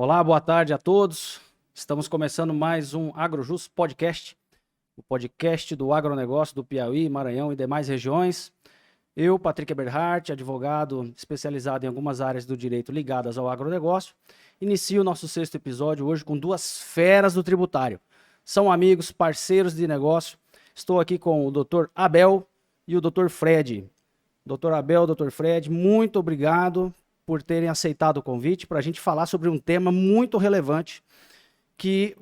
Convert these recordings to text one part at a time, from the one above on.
Olá, boa tarde a todos. Estamos começando mais um AgroJus Podcast, o podcast do agronegócio do Piauí, Maranhão e demais regiões. Eu, Patrick Eberhardt, advogado especializado em algumas áreas do direito ligadas ao agronegócio, inicio o nosso 6º episódio hoje com duas feras do tributário. São amigos, parceiros de negócio. Estou aqui com o Dr. Abel e o Dr. Fred. Dr. Abel, Dr. Fred, muito obrigado por terem aceitado o convite para a gente falar sobre um tema muito relevante que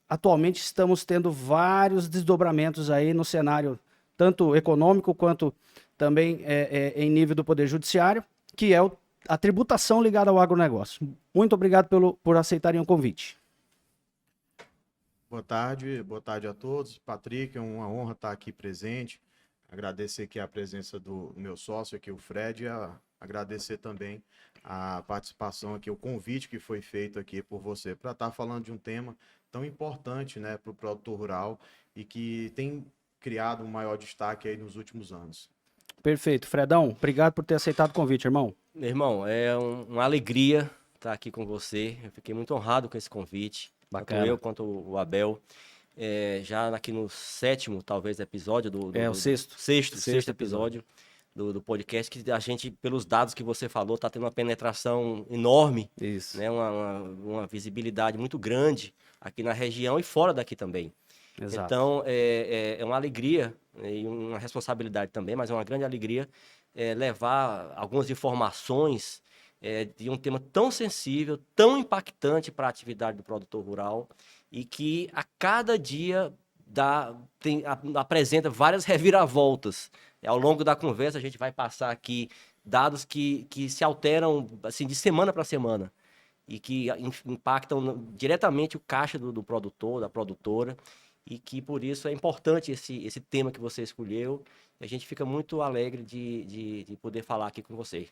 atualmente estamos tendo vários desdobramentos aí no cenário, tanto econômico quanto também em nível do Poder Judiciário, que é a tributação ligada ao agronegócio. Muito obrigado por aceitarem o convite. Boa tarde a todos. Patrick, é uma honra estar aqui presente. Agradecer aqui a presença do meu sócio aqui, o Fred, e agradecer também a participação aqui, o convite que foi feito aqui por você para estar falando de um tema tão importante, né, para o produtor rural e que tem criado um maior destaque aí nos últimos anos. Perfeito. Fredão, obrigado por ter aceitado o convite, irmão. Meu irmão, é uma alegria estar aqui com você. Eu fiquei muito honrado com esse convite. Bacana. Tanto eu quanto o Abel. Já aqui no 7º, talvez, episódio do o sexto. Sexto episódio do podcast, que a gente, pelos dados que você falou, está tendo uma penetração enorme. Isso. Né? Uma visibilidade muito grande aqui na região e fora daqui também. Exato. Então, é uma alegria e uma responsabilidade também, mas é uma grande alegria levar algumas informações de um tema tão sensível, tão impactante para a atividade do produtor rural e que a cada dia apresenta várias reviravoltas. Ao longo da conversa, a gente vai passar aqui dados que se alteram assim, de semana para semana e que impactam diretamente o caixa do produtor, da produtora, e que por isso é importante esse tema que você escolheu. E a gente fica muito alegre de poder falar aqui com você.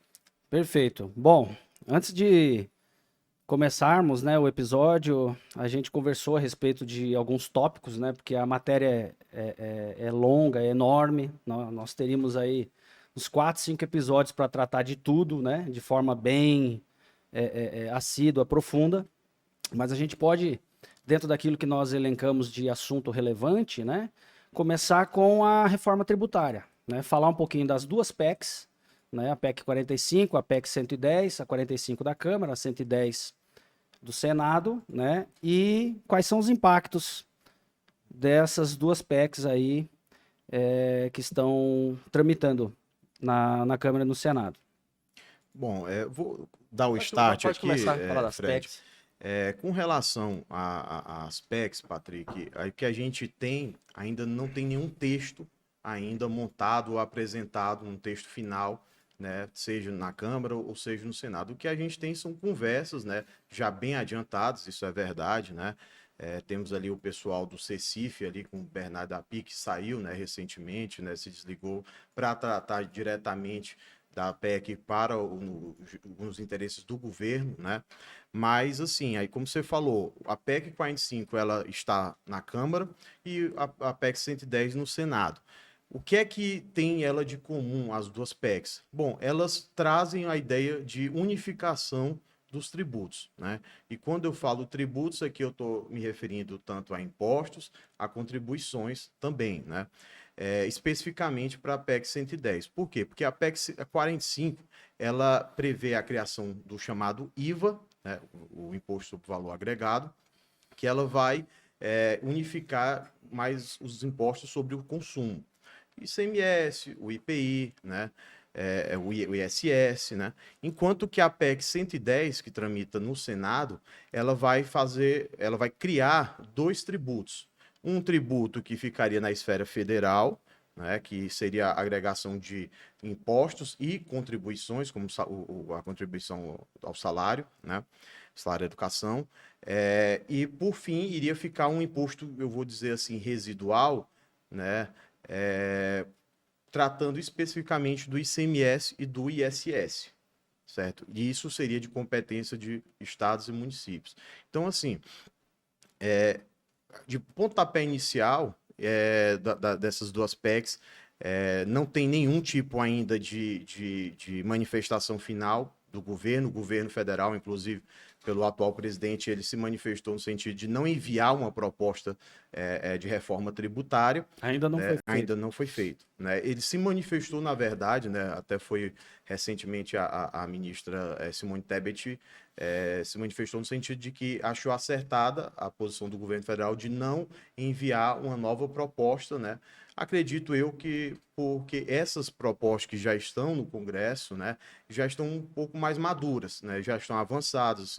Perfeito. Bom, antes de começarmos, né, o episódio, a gente conversou a respeito de alguns tópicos, né, porque a matéria é longa, é enorme. Nós teríamos aí uns 4, 5 episódios para tratar de tudo, né, de forma bem assídua, profunda. Mas a gente pode, dentro daquilo que nós elencamos de assunto relevante, né, começar com a reforma tributária, né, falar um pouquinho das duas PECs, né, a PEC 45, a PEC 110, a 45 da Câmara, a 110 do Senado, né, e quais são os impactos dessas duas PECs aí que estão tramitando na Câmara e no Senado. Bom, vou dar o start pode aqui, começar a falar das Fred. PECs. Com relação às PECs, Patrick, aí que a gente ainda não tem nenhum texto ainda montado ou apresentado, um texto final, né, seja na Câmara ou seja no Senado. O que a gente tem são conversas, né, já bem adiantadas, isso é verdade, né? Temos ali o pessoal do CECIF ali com o Bernardo Api, que saiu, né, recentemente, né, se desligou para tratar diretamente da PEC para os interesses do governo, né? Mas, assim, aí como você falou, a PEC 45 ela está na Câmara e a PEC 110 no Senado. O que é que tem ela de comum, as duas PECs? Bom, elas trazem a ideia de unificação dos tributos, né? E quando eu falo tributos, aqui eu estou me referindo tanto a impostos, a contribuições também, né? Especificamente para a PEC 110. Por quê? Porque a PEC 45, ela prevê a criação do chamado IVA, né? O Imposto sobre Valor Agregado, que ela vai unificar mais os impostos sobre o consumo. ICMS, o IPI, né? O ISS, né? Enquanto que a PEC 110, que tramita no Senado, ela vai criar dois tributos. Um tributo que ficaria na esfera federal, né, que seria a agregação de impostos e contribuições, como a contribuição ao salário, né, salário da educação, e, por fim, iria ficar um imposto, eu vou dizer assim, residual, né, tratando especificamente do ICMS e do ISS, certo? E isso seria de competência de estados e municípios. Então, assim, de pontapé inicial dessas duas PECs, não tem nenhum tipo ainda de manifestação final do governo. O governo federal, inclusive, pelo atual presidente, ele se manifestou no sentido de não enviar uma proposta de reforma tributária. Ainda não né? foi feito. Ainda não foi feito. Né? Ele se manifestou, na verdade, né? Até foi recentemente a ministra Simone Tebet se manifestou no sentido de que achou acertada a posição do governo federal de não enviar uma nova proposta, né? Acredito eu que porque essas propostas que já estão no Congresso, né, já estão um pouco mais maduras, né, já estão avançadas,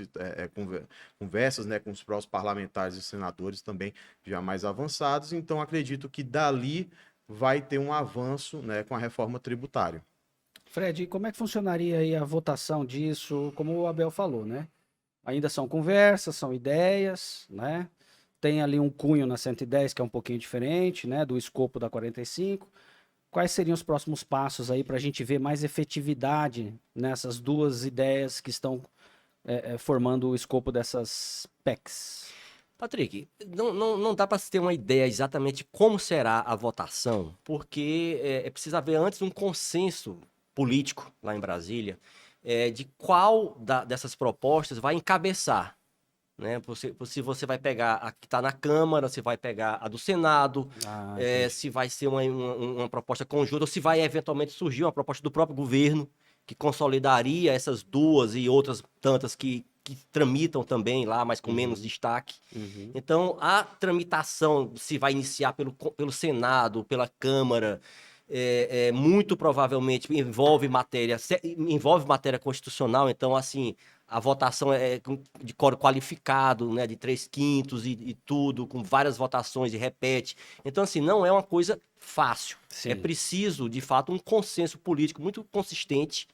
conversas, né, com os próprios parlamentares e senadores também já mais avançados, então acredito que dali vai ter um avanço, né, com a reforma tributária. Fred, como é que funcionaria aí a votação disso? Como o Abel falou, né? Ainda são conversas, são ideias, né? Tem ali um cunho na 110 que é um pouquinho diferente, né? Do escopo da 45. Quais seriam os próximos passos aí para a gente ver mais efetividade nessas duas ideias que estão formando o escopo dessas PECs? Patrick, não dá para se ter uma ideia exatamente como será a votação, porque é preciso haver antes um consenso político lá em Brasília de qual dessas propostas vai encabeçar. Né? Se você vai pegar a que está na Câmara, se vai pegar a do Senado, se vai ser uma proposta conjunta, ou se vai eventualmente surgir uma proposta do próprio governo que consolidaria essas duas e outras tantas que tramitam também lá, mas com menos destaque. Então, a tramitação se vai iniciar pelo Senado, pela Câmara, muito provavelmente envolve matéria constitucional, então, assim, a votação é de quórum qualificado, né, de 3/5 e tudo, com várias votações e repete. Então, assim, não é uma coisa fácil. Sim. É preciso, de fato, um consenso político muito consistente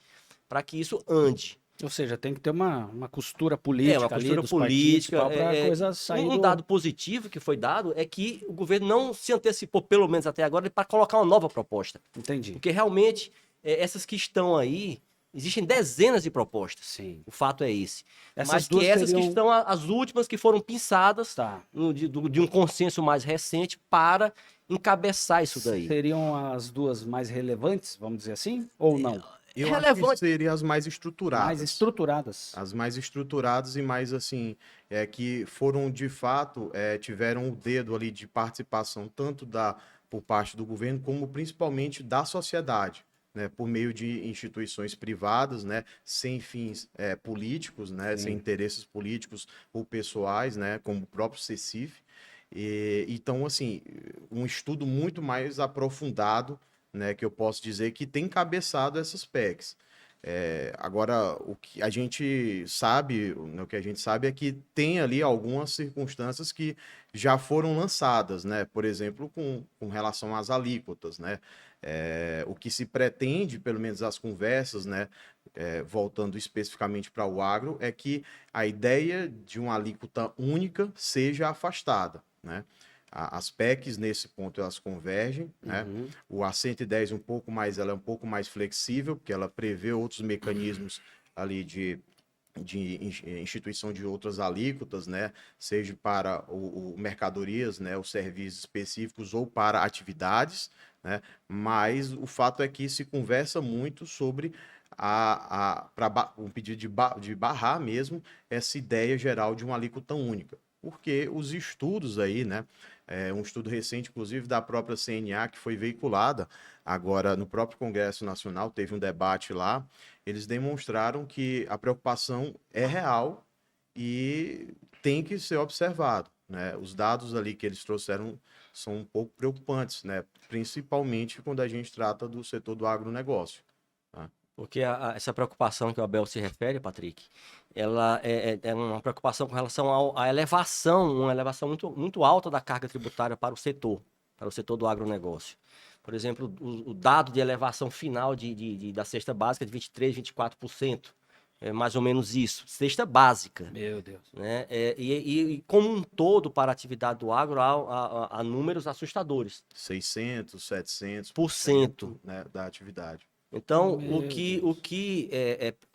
para que isso ande. Ou seja, tem que ter uma costura política uma costura ali dos política, partidos para a coisa sair Um dado positivo que foi dado é que o governo não se antecipou, pelo menos até agora, para colocar uma nova proposta. Entendi. Porque realmente, essas que estão aí, existem dezenas de propostas. Sim. O fato é esse. Essas Mas duas que essas seriam... que estão as últimas que foram pensadas Tá. de um consenso mais recente para encabeçar isso daí. Seriam as duas mais relevantes, vamos dizer assim? Ou não? Eu acho que seriam as mais estruturadas. Mais estruturadas. As mais estruturadas e mais, assim, que foram, de fato, tiveram o dedo ali de participação tanto por parte do governo, como principalmente da sociedade, né, por meio de instituições privadas, né, sem fins políticos, né, sem interesses políticos ou pessoais, né, como o próprio CECIF. Então, assim, um estudo muito mais aprofundado, né, que eu posso dizer que tem encabeçado essas PECs. Agora, o que a gente sabe, né, o que a gente sabe é que tem ali algumas circunstâncias que já foram lançadas, né? Por exemplo, com relação às alíquotas, né? O que se pretende, pelo menos as conversas, né? Voltando especificamente para o agro, é que a ideia de uma alíquota única seja afastada, né? As PECs, nesse ponto, elas convergem, né? O A110 ela é um pouco mais flexível, porque ela prevê outros mecanismos ali de instituição de outras alíquotas, né? Seja para mercadorias, né? Os serviços específicos ou para atividades, né? Mas o fato é que se conversa muito sobre um pedido de barrar mesmo essa ideia geral de uma alíquota única. Porque os estudos aí, né? Um estudo recente, inclusive, da própria CNA, que foi veiculada agora no próprio Congresso Nacional, teve um debate lá, eles demonstraram que a preocupação é real e tem que ser observado, né? Os dados ali que eles trouxeram são um pouco preocupantes, né? Principalmente quando a gente trata do setor do agronegócio. Tá? Porque essa preocupação que o Abel se refere, Patrick, ela é uma preocupação com relação à elevação, uma elevação muito, muito alta da carga tributária para o setor do agronegócio. Por exemplo, o dado de elevação final da cesta básica de 23%, 24%. É mais ou menos isso. Cesta básica. Meu Deus. Né? E como um todo, para a atividade do agro, há números assustadores. 600%, 700%, né, da atividade. Então, o que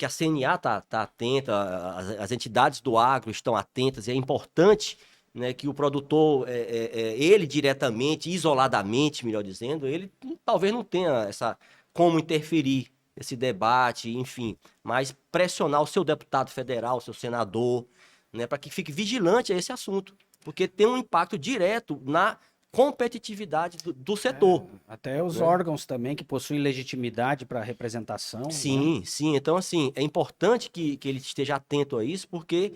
a CNA está atenta, as entidades do agro estão atentas, e é importante, né, que o produtor, ele diretamente, isoladamente, melhor dizendo, ele talvez não tenha como interferir esse debate, enfim, mas pressionar o seu deputado federal, o seu senador, né, para que fique vigilante a esse assunto, porque tem um impacto direto na competitividade do setor. Até os né? órgãos também que possuem legitimidade para representação. Né? Sim, sim. Então, assim, é importante que ele esteja atento a isso, porque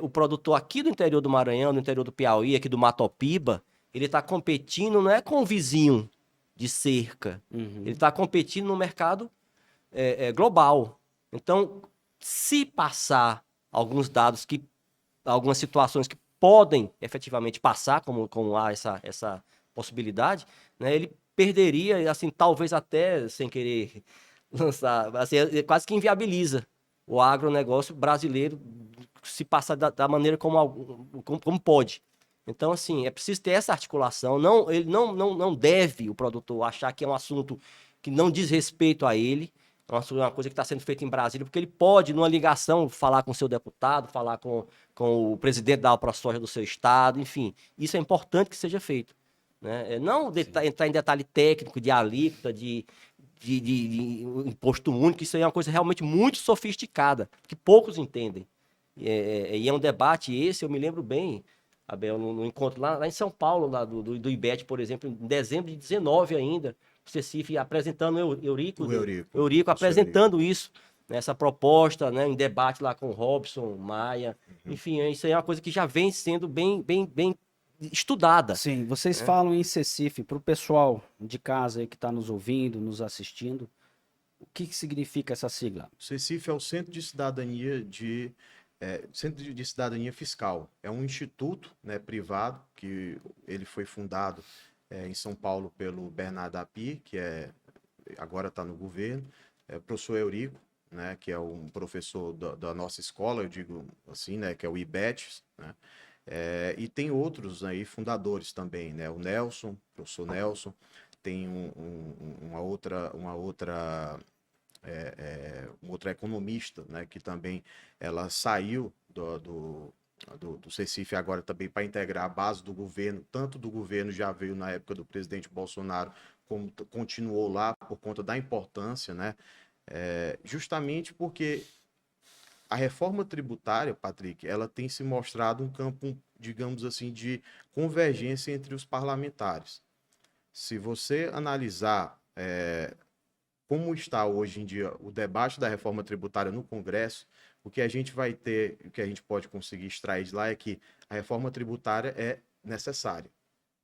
o produtor aqui do interior do Maranhão, do interior do Piauí, aqui do Matopiba, ele está competindo não é com o vizinho de cerca, Uhum. ele está competindo no mercado global. Então, se passar alguns dados, algumas situações que podem efetivamente passar, como há essa possibilidade, né, ele perderia, assim, talvez até sem querer lançar, assim, quase que inviabiliza o agronegócio brasileiro se passar da maneira como pode. Então, assim, é preciso ter essa articulação. Ele não deve, o produtor, achar que é um assunto que não diz respeito a ele, é uma coisa que está sendo feita em Brasília, porque ele pode, numa ligação, falar com o seu deputado, falar com o presidente da AproSoja do seu estado, enfim. Isso é importante que seja feito. Né? Não entrar em detalhe técnico de alíquota, de imposto único, isso aí é uma coisa realmente muito sofisticada, que poucos entendem. E é um debate esse, eu me lembro bem, Abel, no encontro lá em São Paulo, lá do IBET, por exemplo, em dezembro de 19 ainda, o Cecife apresentando Eurico apresentando isso, né, essa proposta, né, em debate lá com o Robson, Maia, enfim, isso aí é uma coisa que já vem sendo bem estudada. Sim, vocês falam em CECIF, para o pessoal de casa aí que está nos ouvindo, nos assistindo, o que significa essa sigla? O CECIF é o Centro de Cidadania Fiscal. É um instituto, né, privado, que ele foi fundado em São Paulo pelo Bernardo Api, que agora está no governo, o professor Eurico, né, que é um professor da nossa escola, eu digo assim, né, que é o IBET, né, e tem outros aí fundadores também, né, o Nelson, professor Nelson, tem uma outra economista, né, que também ela saiu do CECIF agora também para integrar a base do governo, tanto do governo já veio na época do presidente Bolsonaro, como continuou lá por conta da importância, né, justamente porque a reforma tributária, Patrick, ela tem se mostrado um campo, digamos assim, de convergência entre os parlamentares. Se você analisar como está hoje em dia o debate da reforma tributária no Congresso, o que a gente vai ter, o que a gente pode conseguir extrair de lá é que a reforma tributária é necessária.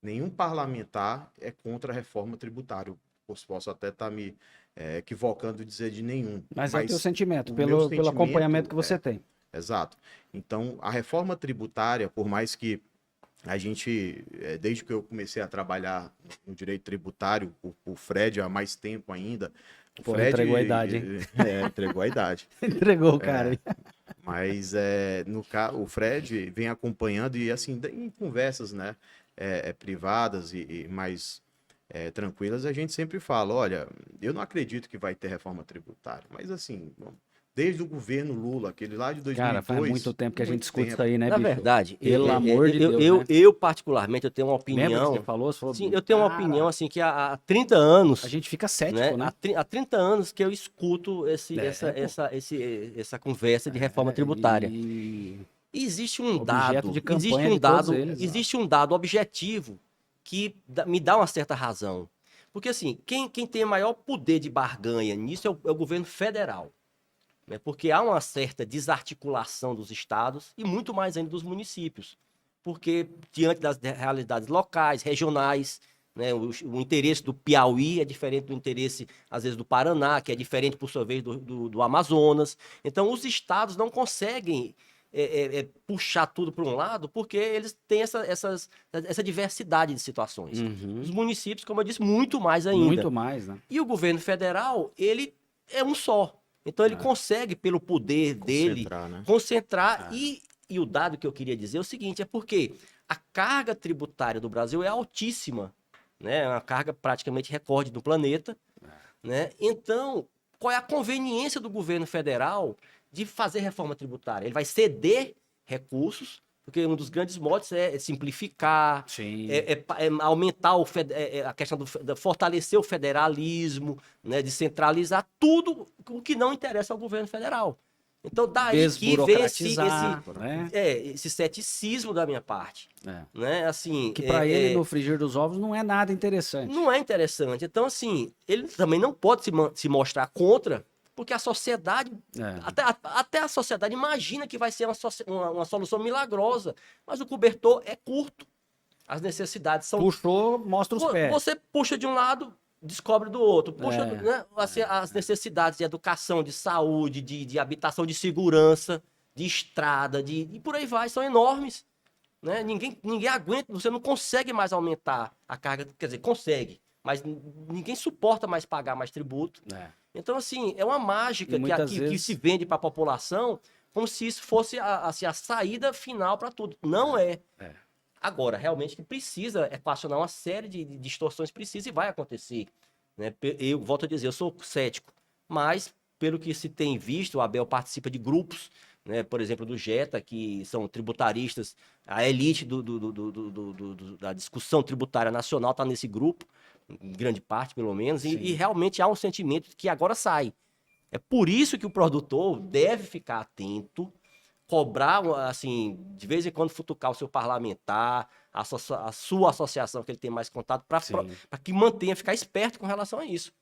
Nenhum parlamentar é contra a reforma tributária. Eu posso até estar me equivocando de dizer de nenhum. Mas é o teu sentimento, meu pelo acompanhamento que você tem. Exato. Então, a reforma tributária, por mais que a gente, desde que eu comecei a trabalhar no direito tributário, o Fred há mais tempo ainda. Pô, Fred entregou a idade, hein? Entregou a idade. Entregou o cara, hein? Mas o Fred vem acompanhando e assim, em conversas, né, privadas e mais tranquilas, a gente sempre fala, olha, eu não acredito que vai ter reforma tributária, mas assim, desde o governo Lula, aquele lá de 2002... Cara, faz muito tempo que a gente escuta isso aí, né, Na bicho? verdade, pelo amor de Deus, né? eu particularmente, eu tenho uma opinião... Lembra que você falou? Sim, eu tenho uma opinião, assim, que há 30 anos... A gente fica cético, né? Há 30 anos que eu escuto essa conversa de reforma tributária. E existe um dado, existe um dado objetivo que me dá uma certa razão. Porque, assim, quem tem maior poder de barganha nisso é o governo federal. Né? Porque há uma certa desarticulação dos estados e muito mais ainda dos municípios. Porque, diante das realidades locais, regionais, né, o interesse do Piauí é diferente do interesse, às vezes, do Paraná, que é diferente, por sua vez, do Amazonas. Então, os estados não conseguem puxar tudo para um lado, porque eles têm essa diversidade de situações. Uhum. Os municípios, como eu disse, muito mais ainda. Muito mais, né? E o governo federal, ele é um só. Então, ele consegue, pelo poder dele, concentrar. E o dado que eu queria dizer é o seguinte, é porque a carga tributária do Brasil é altíssima, né? É uma carga praticamente recorde do planeta, né? Então, qual é a conveniência do governo federal de fazer reforma tributária? Ele vai ceder recursos, Porque um dos grandes motes é simplificar, Sim. é aumentar a questão fortalecer o federalismo, né, de centralizar tudo o que não interessa ao governo federal. Então, daí que vem Desburocratizar, né? esse ceticismo da minha parte. Né? Assim, Que para ele, no frigir dos ovos, não é nada interessante. Não é interessante. Então, assim, ele também não pode se mostrar contra, porque a sociedade, até a sociedade imagina que vai ser uma solução milagrosa, mas o cobertor é curto. As necessidades são... Puxou, mostra os pés. Você puxa de um lado, descobre do outro. Puxa, né? Assim, as necessidades de educação, de saúde, de habitação, de segurança, de estrada, e por aí vai, são enormes. Né? Ninguém aguenta, você não consegue mais aumentar a carga, quer dizer, consegue, mas ninguém suporta mais pagar mais tributo. Então, assim, é uma mágica que se vende para a população como se isso fosse a saída final para tudo. Não é. Agora, realmente, que precisa equacionar uma série de distorções, precisa e vai acontecer. Né? Eu volto a dizer, eu sou cético, mas, pelo que se tem visto, o Abel participa de grupos, né, por exemplo, do JETA, que são tributaristas, a elite da discussão tributária nacional está nesse grupo, em grande parte, pelo menos, e realmente há um sentimento que agora sai. É por isso que o produtor deve ficar atento, cobrar, assim, de vez em quando futucar o seu parlamentar, a sua associação, que ele tem mais contato, para que mantenha, ficar esperto com relação a isso.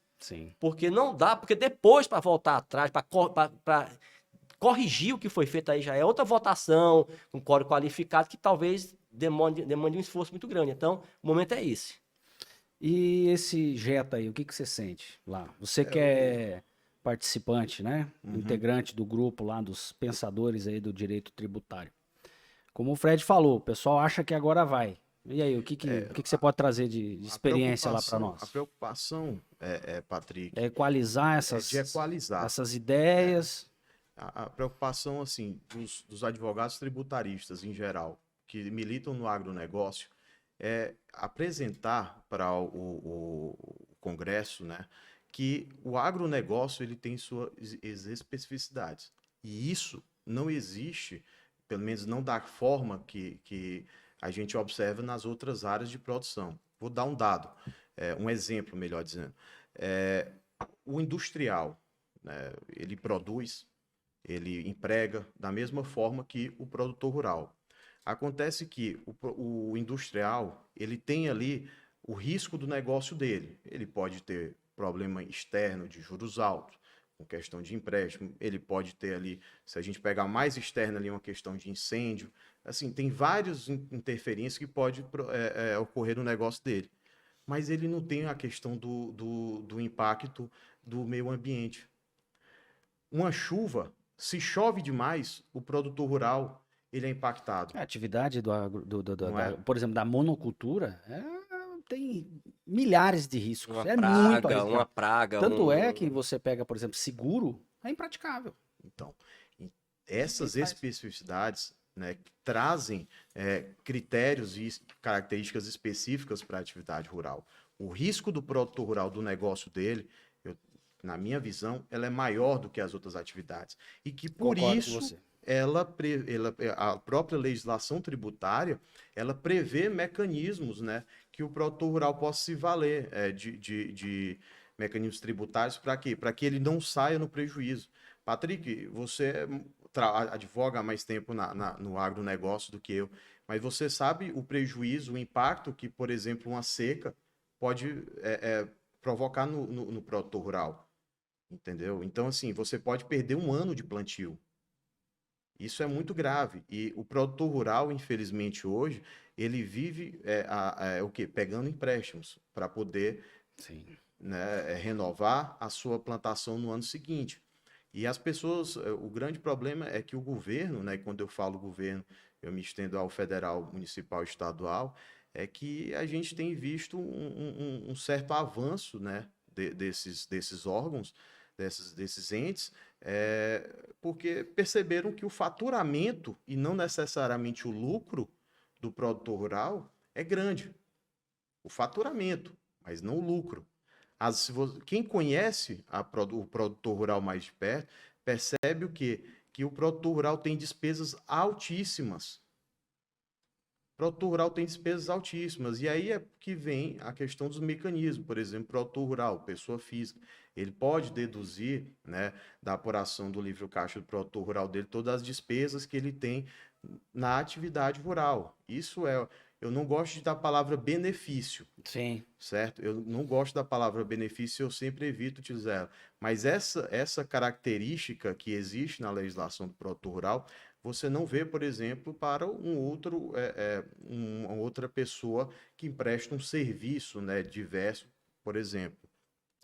Porque não dá, porque depois, para voltar atrás, para corrigir o que foi feito aí já é outra votação, com quórum qualificado, que talvez demande um esforço muito grande. Então, o momento é esse. E esse JETA aí, o que você sente lá? Você que é participante, né? Integrante do grupo lá, dos pensadores aí do direito tributário. Como o Fred falou, o pessoal acha que agora vai. E aí, o que você pode trazer de experiência lá para nós? A preocupação, Patrick... É equalizar essas ideias... A preocupação, assim, dos advogados tributaristas em geral, que militam no agronegócio, é apresentar para o Congresso, né, que o agronegócio ele tem suas especificidades. E isso não existe, pelo menos não da forma que a gente observa nas outras áreas de produção. Vou dar um dado, um exemplo, melhor dizendo. O industrial, né, ele produz, ele emprega da mesma forma que o produtor rural. Acontece que o industrial, ele tem ali o risco do negócio dele. Ele pode ter problema externo de juros altos, com questão de empréstimo. Ele pode ter ali, se a gente pegar mais externo ali, uma questão de incêndio. Assim, tem várias interferências que pode ocorrer no negócio dele. Mas ele não tem a questão do impacto do meio ambiente. Uma chuva, se chove demais, o produtor rural ele é impactado. A atividade por exemplo, da monocultura tem milhares de riscos. Muito arriscado. Uma praga. Tanto é que você pega, por exemplo, seguro, é impraticável. Então, essas especificidades, né, trazem critérios e características específicas para a atividade rural. O risco do produtor rural, do negócio dele, na minha visão, ela é maior do que as outras atividades. E que, por isso, a própria legislação tributária, ela prevê mecanismos, né, que o produtor rural possa se valer de mecanismos tributários. Para quê? Para que ele não saia no prejuízo. Patrick, você advoga há mais tempo no agronegócio do que eu, mas você sabe o prejuízo, o impacto que, por exemplo, uma seca pode provocar no produtor rural. Entendeu? Então, assim, você pode perder um ano de plantio. Isso é muito grave. E o produtor rural, infelizmente, hoje, ele vive o quê? Pegando empréstimos para poder né, renovar a sua plantação no ano seguinte. E as pessoas, o grande problema é que o governo, né, quando eu falo governo, eu me estendo ao federal, municipal e estadual, é que a gente tem visto um certo avanço, né, desses órgãos, desses entes, porque perceberam que o faturamento e não necessariamente o lucro do produtor rural é grande. O faturamento, mas não o lucro. Quem conhece o produtor rural mais de perto, percebe o quê? Que o produtor rural tem despesas altíssimas. Produtor rural tem despesas altíssimas. E aí é que vem a questão dos mecanismos. Por exemplo, produtor rural, pessoa física, ele pode deduzir, né, da apuração do livre caixa do produtor rural dele todas as despesas que ele tem na atividade rural. Isso é. Eu não gosto da palavra benefício, Sim. certo? Eu não gosto da palavra benefício, eu sempre evito utilizar ela. Mas essa característica que existe na legislação do produtor rural, você não vê, por exemplo, para uma outra pessoa que empresta um serviço, né, diverso, por exemplo.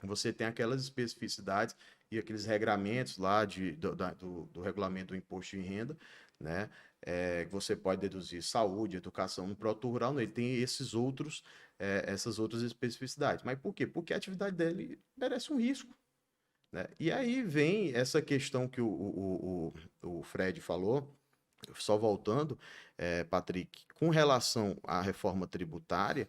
Você tem aquelas especificidades e aqueles regramentos lá do regulamento do imposto de renda, né? Que você pode deduzir saúde, educação no produtor rural, né? Ele tem essas outras especificidades. Mas por quê? Porque a atividade dele merece um risco, né? E aí vem essa questão que o Fred falou, só voltando, Patrick, com relação à reforma tributária,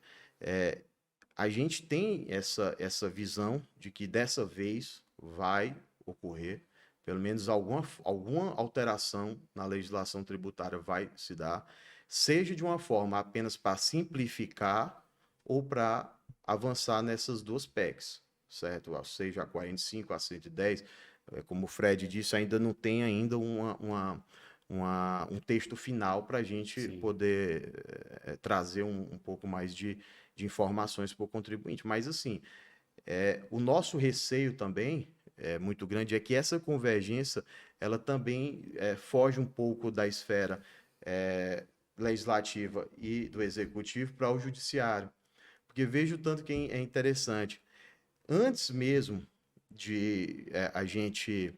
a gente tem essa visão de que dessa vez vai ocorrer, pelo menos alguma alteração na legislação tributária vai se dar, seja de uma forma apenas para simplificar ou para avançar nessas duas PECs, certo? Seja a 45, a 110, como o Fred disse, ainda não tem ainda um texto final para a gente poder trazer um pouco mais de informações para o contribuinte. Mas, assim, o nosso receio também é muito grande, é que essa convergência, ela também foge um pouco da esfera legislativa e do executivo para o judiciário. Porque vejo tanto que é interessante. Antes mesmo de a gente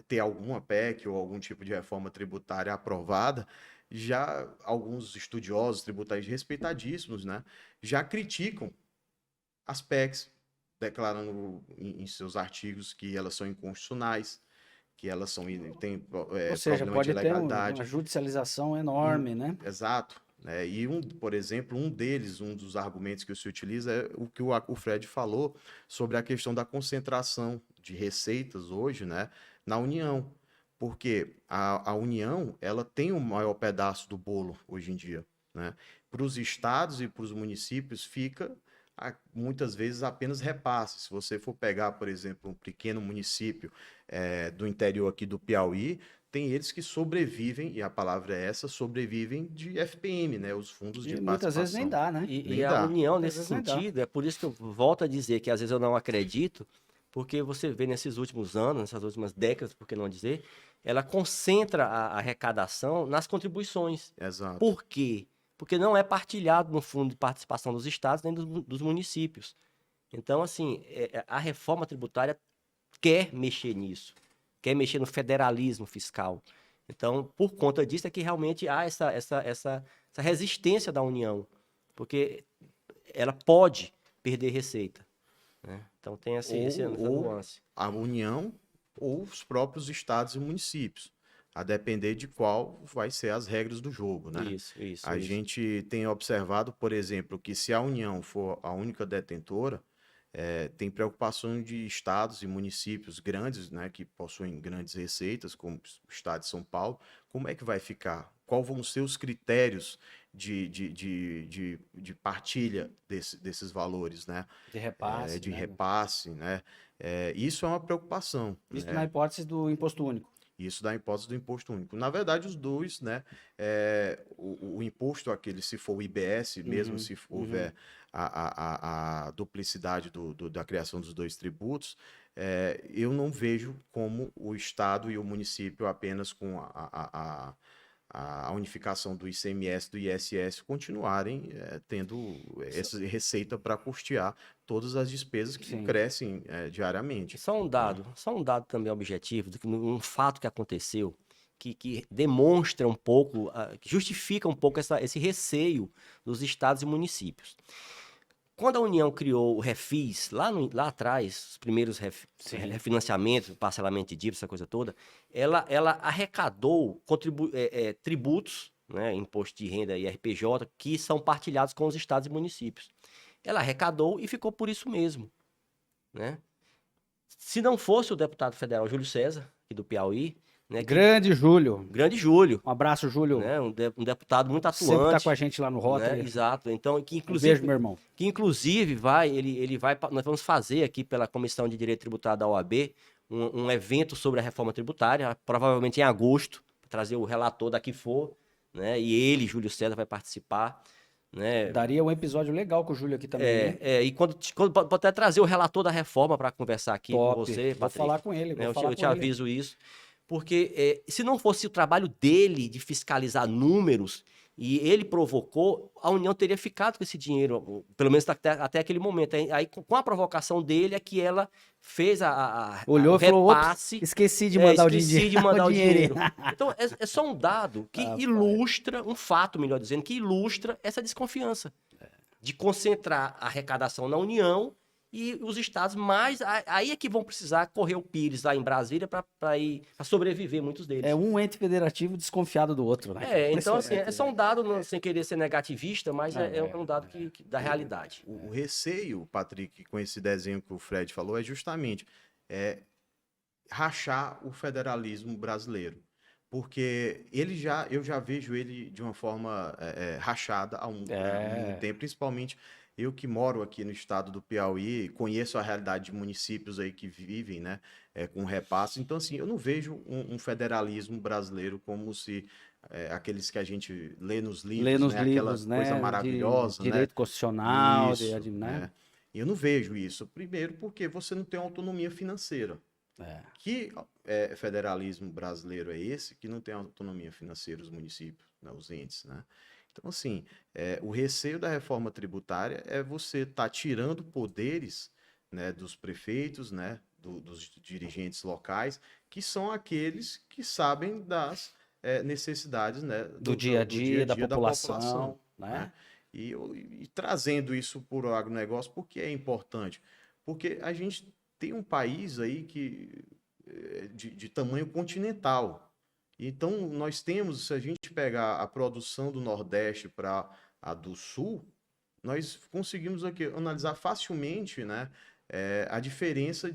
ter alguma PEC ou algum tipo de reforma tributária aprovada, já alguns estudiosos tributários respeitadíssimos, né, já criticam as PECs, declarando em seus artigos que elas são inconstitucionais, que elas têm Ou seja, problema de pode ter legalidade. uma judicialização enorme, né? Exato. Né? E, por exemplo, um dos argumentos que se utiliza é o que o Fred falou sobre a questão da concentração de receitas hoje, né, na União. Porque a União, ela tem o maior pedaço do bolo hoje em dia, né? Para os estados e para os municípios fica muitas vezes apenas repasse. Se você for pegar, por exemplo, um pequeno município do interior aqui do Piauí, tem eles que sobrevivem, e a palavra é essa, sobrevivem de FPM, né? Os fundos de E participação. muitas vezes nem dá, né? E a União, Muitas nesse vezes nem dá. sentido, é por isso que eu volto a dizer que às vezes eu não acredito, porque você vê nesses últimos anos, nessas últimas décadas, por que não dizer, ela concentra a arrecadação nas contribuições. Exato. Por quê? Porque não é partilhado no fundo de participação dos estados nem dos municípios. Então, assim, a reforma tributária quer mexer nisso, quer mexer no federalismo fiscal. Então, por conta disso é que realmente há essa resistência da União, porque ela pode perder receita, né? Então tem essa nuance. A União ou os próprios estados e municípios, a depender de qual vai ser as regras do jogo, né? Isso. A gente tem observado, por exemplo, que se a União for a única detentora, tem preocupação de estados e municípios grandes, né, que possuem grandes receitas, como o estado de São Paulo, como é que vai ficar? Quais vão ser os critérios de partilha desses valores, né? De repasse. De né? repasse, né? Isso é uma preocupação. Isso né? na hipótese do imposto único. Isso da hipótese do imposto único. Na verdade, os dois, né? O imposto aquele, se for o IBS, mesmo se houver a duplicidade da criação dos dois tributos, eu não vejo como o Estado e o município, apenas com a unificação do ICMS e do ISS, continuarem tendo essa receita para custear todas as despesas que crescem diariamente. Só um dado também objetivo, um fato que aconteceu, que demonstra um pouco, que justifica um pouco esse receio dos estados e municípios. Quando a União criou o Refis, lá atrás, os primeiros refinanciamentos, parcelamento de dívida, essa coisa toda, ela arrecadou tributos, né, imposto de renda e RPJ, que são partilhados com os estados e municípios. Ela arrecadou e ficou por isso mesmo, né? Se não fosse o deputado federal Júlio César, aqui do Piauí, né? Grande Júlio. Grande Júlio. Um abraço, Júlio. Né? Um deputado muito atuante. Sempre tá com a gente lá no Né? Rotary. Exato. Então, que Um inclusive, beijo, meu irmão. que inclusive ele vai, nós vamos fazer aqui pela Comissão de Direito Tributário da OAB um evento sobre a reforma tributária, provavelmente em agosto, trazer o relator daqui for, né? E ele, Júlio César, vai participar. Né? Daria um episódio legal com o Júlio aqui também. Né? E quando pode até trazer o relator da reforma para conversar aqui Top. com você, Vou Patrick. falar com ele. Né? Eu te aviso isso. Porque se não fosse o trabalho dele de fiscalizar números, e ele provocou, a União teria ficado com esse dinheiro, pelo menos até aquele momento. Aí, com a provocação dele, é que ela fez Olhou o e falou, repasse. esqueci de mandar esqueci de mandar o dinheiro. Então, é só um dado que ilustra, um fato, melhor dizendo, que ilustra essa desconfiança de concentrar a arrecadação na União e os estados, mas aí é que vão precisar correr o Pires lá em Brasília para sobreviver, muitos deles. É um ente federativo desconfiado do outro, né? Então, assim, é só um dado, sem querer ser negativista, mas é um dado da realidade. O receio, Patrick, com esse desenho que o Fred falou, é justamente rachar o federalismo brasileiro. Porque eu já vejo ele de uma forma rachada há um tempo, principalmente eu que moro aqui no estado do Piauí, conheço a realidade de municípios aí que vivem, né, com repasse. Então, assim, eu não vejo um federalismo brasileiro como se aqueles que a gente lê nos livros, né, aquela coisa maravilhosa, de direito constitucional, Isso, né? E eu não vejo isso. Primeiro, porque você não tem autonomia financeira. Que federalismo brasileiro é esse que não tem autonomia financeira, os municípios, né, os entes, né? Então, assim, o receio da reforma tributária é você estar tirando poderes, né, dos prefeitos, né, dos dirigentes locais, que são aqueles que sabem das necessidades, né, do dia a dia, da população, né? E trazendo isso para o agronegócio, por que é importante? Porque a gente tem um país aí de tamanho continental. Então, nós temos, se a gente pegar a produção do Nordeste para a do Sul, nós conseguimos aqui analisar facilmente, né, a diferença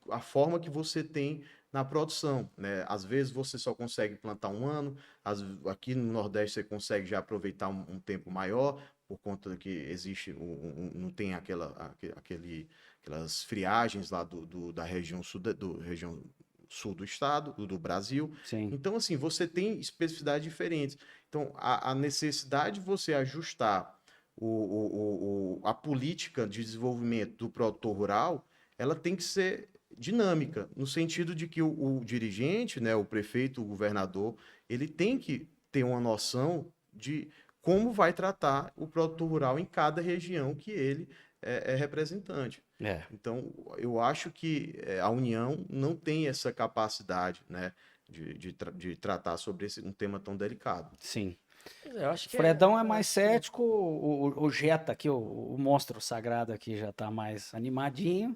a forma que você tem na produção, né? Às vezes você só consegue plantar um ano, aqui no Nordeste você consegue já aproveitar um tempo maior, por conta que existe, não tem aquelas friagens lá da região sul do estado, do Brasil. Sim. Então, assim, você tem especificidades diferentes. Então, a necessidade de você ajustar a política de desenvolvimento do produtor rural, ela tem que ser dinâmica, no sentido de que o dirigente, né, o prefeito, o governador, ele tem que ter uma noção de como vai tratar o produtor rural em cada região que ele é representante. Então, eu acho que a União não tem essa capacidade, né, de tratar sobre um tema tão delicado. Sim. Eu acho que Fredão é mais cético, o Jetta aqui, o monstro sagrado aqui já tá mais animadinho.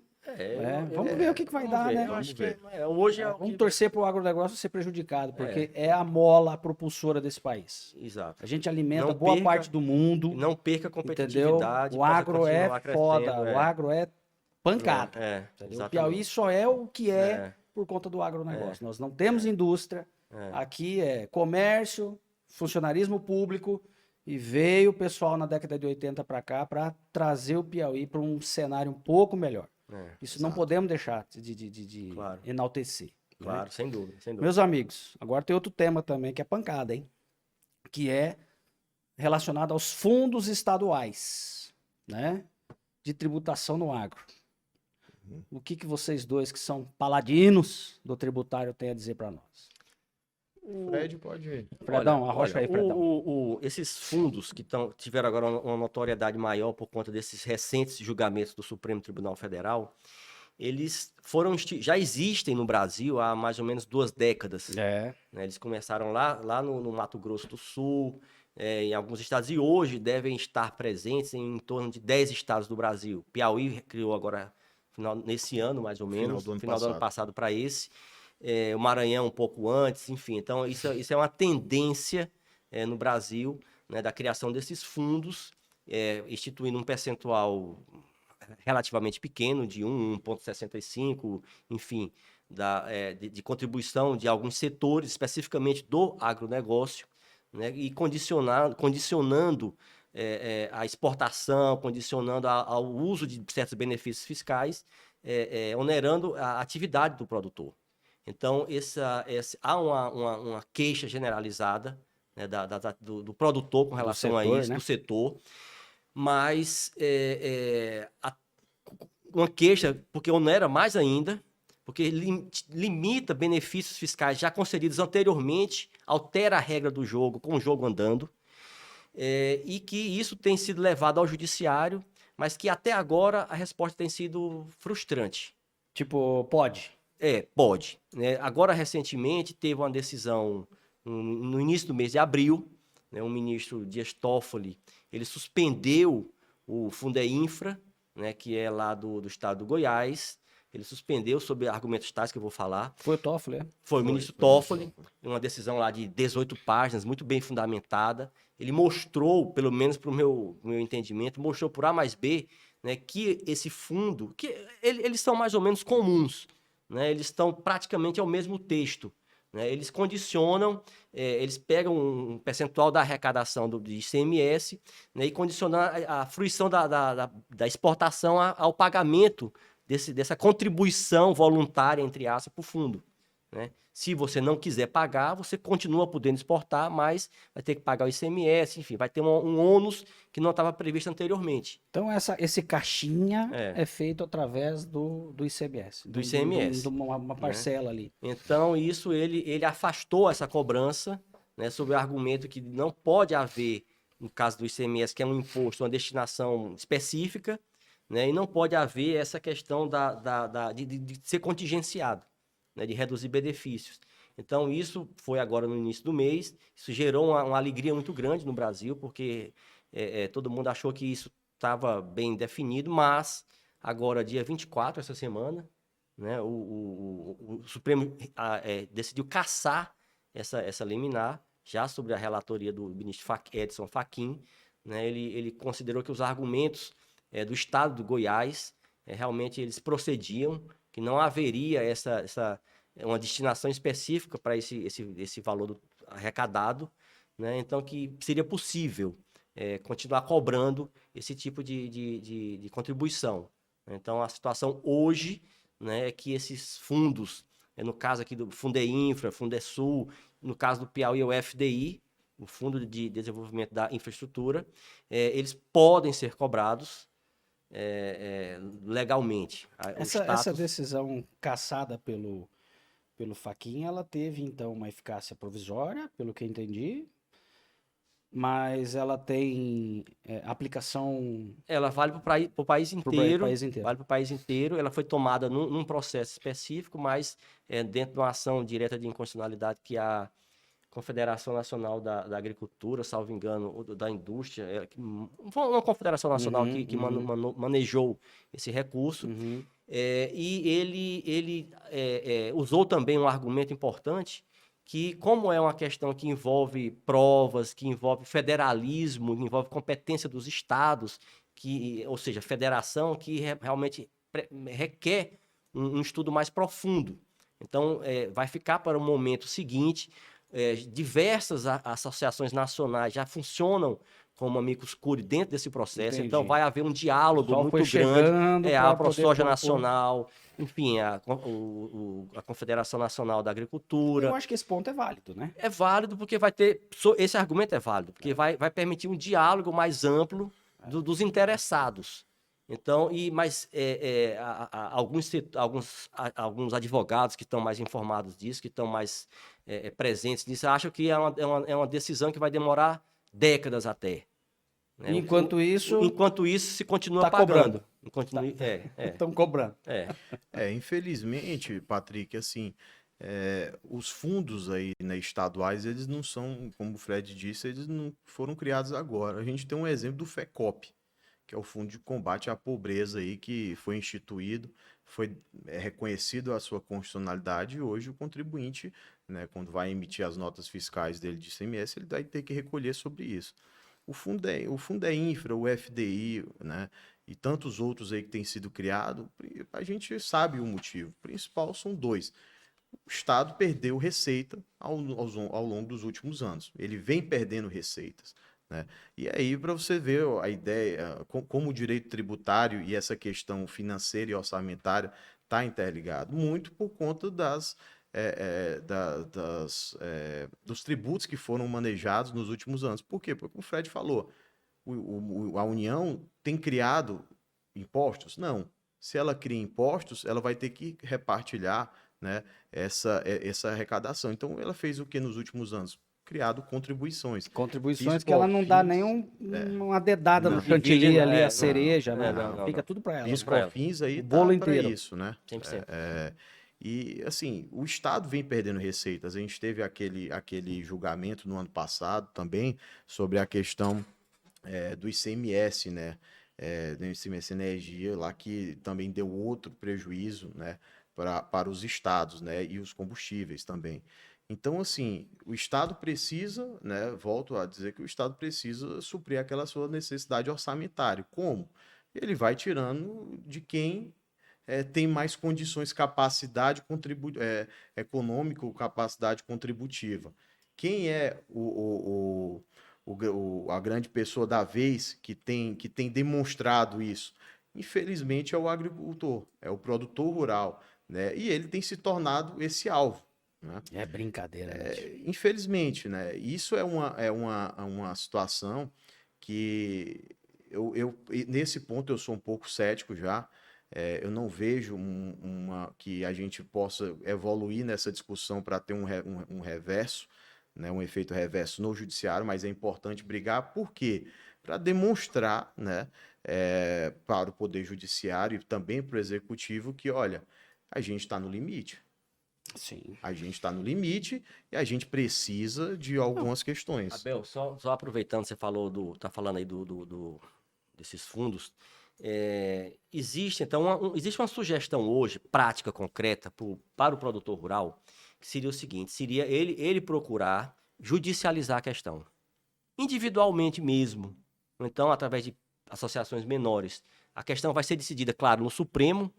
Vamos ver o que vai dar, ver, né? Eu acho que hoje vamos torcer para o agronegócio ser prejudicado, porque é a mola propulsora desse país. Exato. A gente alimenta boa parte do mundo. Não perca a competitividade. Entendeu? O agro é foda, o agro é pancada. O Piauí só é o que por conta do agronegócio. Nós não temos indústria, aqui é comércio, funcionarismo público, e veio o pessoal na década de 80 para cá para trazer o Piauí para um cenário um pouco melhor. Isso não podemos deixar de enaltecer. Claro, sem dúvida. Meus amigos, agora tem outro tema também que é pancada, hein? Que é relacionado aos fundos estaduais, né? De tributação no agro. O que vocês dois, que são paladinos do tributário, têm a dizer para nós? Fred pode ir. Fredão, arrocha aí, Fredão. Esses fundos que tiveram agora uma notoriedade maior por conta desses recentes julgamentos do Supremo Tribunal Federal, eles já existem no Brasil há mais ou menos 2 décadas. Né? Eles começaram lá no Mato Grosso do Sul, em alguns estados, e hoje devem estar presentes em torno de 10 estados do Brasil. Piauí criou agora, nesse ano mais ou menos, final do ano passado para esse. O Maranhão um pouco antes, enfim. Então, isso é uma tendência no Brasil, né, da criação desses fundos, instituindo um percentual relativamente pequeno, de 1,65, enfim, de contribuição de alguns setores, especificamente do agronegócio, né, e condicionando a exportação, condicionando ao uso de certos benefícios fiscais, onerando a atividade do produtor. Então, há uma queixa generalizada, né, do produtor com relação a isso, né? do setor, mas uma queixa porque onera mais ainda, porque limita benefícios fiscais já concedidos anteriormente, altera a regra do jogo com o jogo andando, e que isso tem sido levado ao judiciário, mas que até agora a resposta tem sido frustrante. Tipo, pode. Pode. Né? Agora, recentemente, teve uma decisão no início do mês de abril, né? O ministro Dias Toffoli, ele suspendeu o Fundeinfra, né? Que é lá do estado do Goiás. Ele suspendeu sob argumentos tais que eu vou falar. Foi o Toffoli, Foi o ministro Toffoli, uma decisão lá de 18 páginas, muito bem fundamentada. Ele mostrou, pelo menos para o meu entendimento, mostrou por A mais B, né, que esse fundo, que eles são mais ou menos comuns, né, eles estão praticamente ao mesmo texto. Né, eles condicionam, eles pegam um percentual da arrecadação do ICMS, né, e condicionam a fruição da exportação ao pagamento dessa contribuição voluntária, entre aspas, para o fundo. Né? Se você não quiser pagar, você continua podendo exportar, mas vai ter que pagar o ICMS, enfim, vai ter um ônus que não estava previsto anteriormente. Então, esse caixinha é feito através do ICMS. Do ICMS. De uma parcela, né? Ali. Então, isso ele afastou essa cobrança, né, sob o argumento que não pode haver, no caso do ICMS, que é um imposto, uma destinação específica, né, e não pode haver essa questão de ser contingenciado, né, de reduzir benefícios. Então, isso foi agora no início do mês, isso gerou uma alegria muito grande no Brasil, porque todo mundo achou que isso estava bem definido, mas agora, dia 24, essa semana, né, o Supremo decidiu cassar essa liminar, já sobre a relatoria do ministro Edson Fachin, né, ele considerou que os argumentos do estado do Goiás, realmente eles procediam, que não haveria uma destinação específica para esse valor arrecadado, né? Então que seria possível continuar cobrando esse tipo de contribuição. Então a situação hoje, né, é que esses fundos, no caso aqui do Fundeinfra, Fundesul, no caso do Piauí, o FDI, o Fundo de Desenvolvimento da Infraestrutura, eles podem ser cobrados legalmente. Essa decisão cassada pelo Fachin, ela teve então uma eficácia provisória, pelo que eu entendi, mas ela tem aplicação... Ela vale para o país inteiro. Vale para o país inteiro. Ela foi tomada num processo específico, mas dentro de uma ação direta de inconstitucionalidade que a Confederação Nacional da Agricultura, salvo engano, da Indústria, uma confederação nacional que manejou esse recurso, e ele usou também um argumento importante, que como é uma questão que envolve provas, que envolve federalismo, que envolve competência dos estados, ou seja, federação, que realmente requer um estudo mais profundo. Então, vai ficar para o momento seguinte. Diversas associações nacionais já funcionam como amicus curiae dentro desse processo. Entendi. Então vai haver um diálogo muito grande. A ProSoja Nacional, enfim, a Confederação Nacional da Agricultura. Eu acho que esse ponto é válido, né? É válido porque vai ter... Esse argumento é válido, porque vai permitir um diálogo mais amplo dos interessados. Então, mas alguns advogados que estão mais informados disso, que estão mais presentes nisso, acham que é uma decisão que vai demorar décadas até. Né? Enquanto isso, se continua pagando. Estão cobrando. Infelizmente, Patrick, assim, os fundos aí, né, estaduais, eles não são, como o Fred disse, eles não foram criados agora. A gente tem um exemplo do FECOP, que é o Fundo de Combate à Pobreza aí, que foi instituído, foi reconhecido a sua constitucionalidade, e hoje o contribuinte, né, quando vai emitir as notas fiscais dele de ICMS, ele vai ter que recolher sobre isso. O Fundeinfra, o FDI, né, e tantos outros aí que têm sido criados, a gente sabe o motivo. O principal são dois. O Estado perdeu receita ao longo dos últimos anos. Ele vem perdendo receitas, né? E aí, para você ver a ideia, como o direito tributário e essa questão financeira e orçamentária está interligado, muito por conta dos tributos que foram manejados nos últimos anos. Por quê? Porque o Fred falou, a União tem criado impostos? Não. Se ela cria impostos, ela vai ter que repartilhar, né, essa arrecadação. Então, ela fez o que nos últimos anos? Criado contribuições. Contribuições que ela não dá nem uma dedada no chantilly ali, a cereja, né? Fica tudo para ela. Os cofins aí o bolo tá para inteiro. isso, né? 100%. E, assim, o Estado vem perdendo receitas. A gente teve aquele julgamento no ano passado também sobre a questão do ICMS, né? Do ICMS Energia, lá que também deu outro prejuízo, né? Para os estados, né? E os combustíveis também. Então, assim, o Estado precisa, né? Volto a dizer que o Estado precisa suprir aquela sua necessidade orçamentária. Como? Ele vai tirando de quem tem mais condições, capacidade econômica, capacidade contributiva. Quem é a grande pessoa da vez que tem demonstrado isso? Infelizmente é o agricultor, é o produtor rural, né? E ele tem se tornado esse alvo, né? É brincadeira, né? Infelizmente, né? Isso é uma situação que nesse ponto eu sou um pouco cético já. Eu não vejo que a gente possa evoluir nessa discussão para ter um reverso, né, um efeito reverso no judiciário, mas é importante brigar, por quê? Para demonstrar, né, para o Poder Judiciário e também para o Executivo que, olha, a gente está no limite. Sim. A gente está no limite e a gente precisa de algumas questões. Abel, só aproveitando, você falou tá falando aí desses fundos. Existe uma sugestão hoje, prática, concreta, para o produtor rural, que seria o seguinte: seria ele procurar judicializar a questão, individualmente mesmo, ou então através de associações menores. A questão vai ser decidida, claro, no Supremo,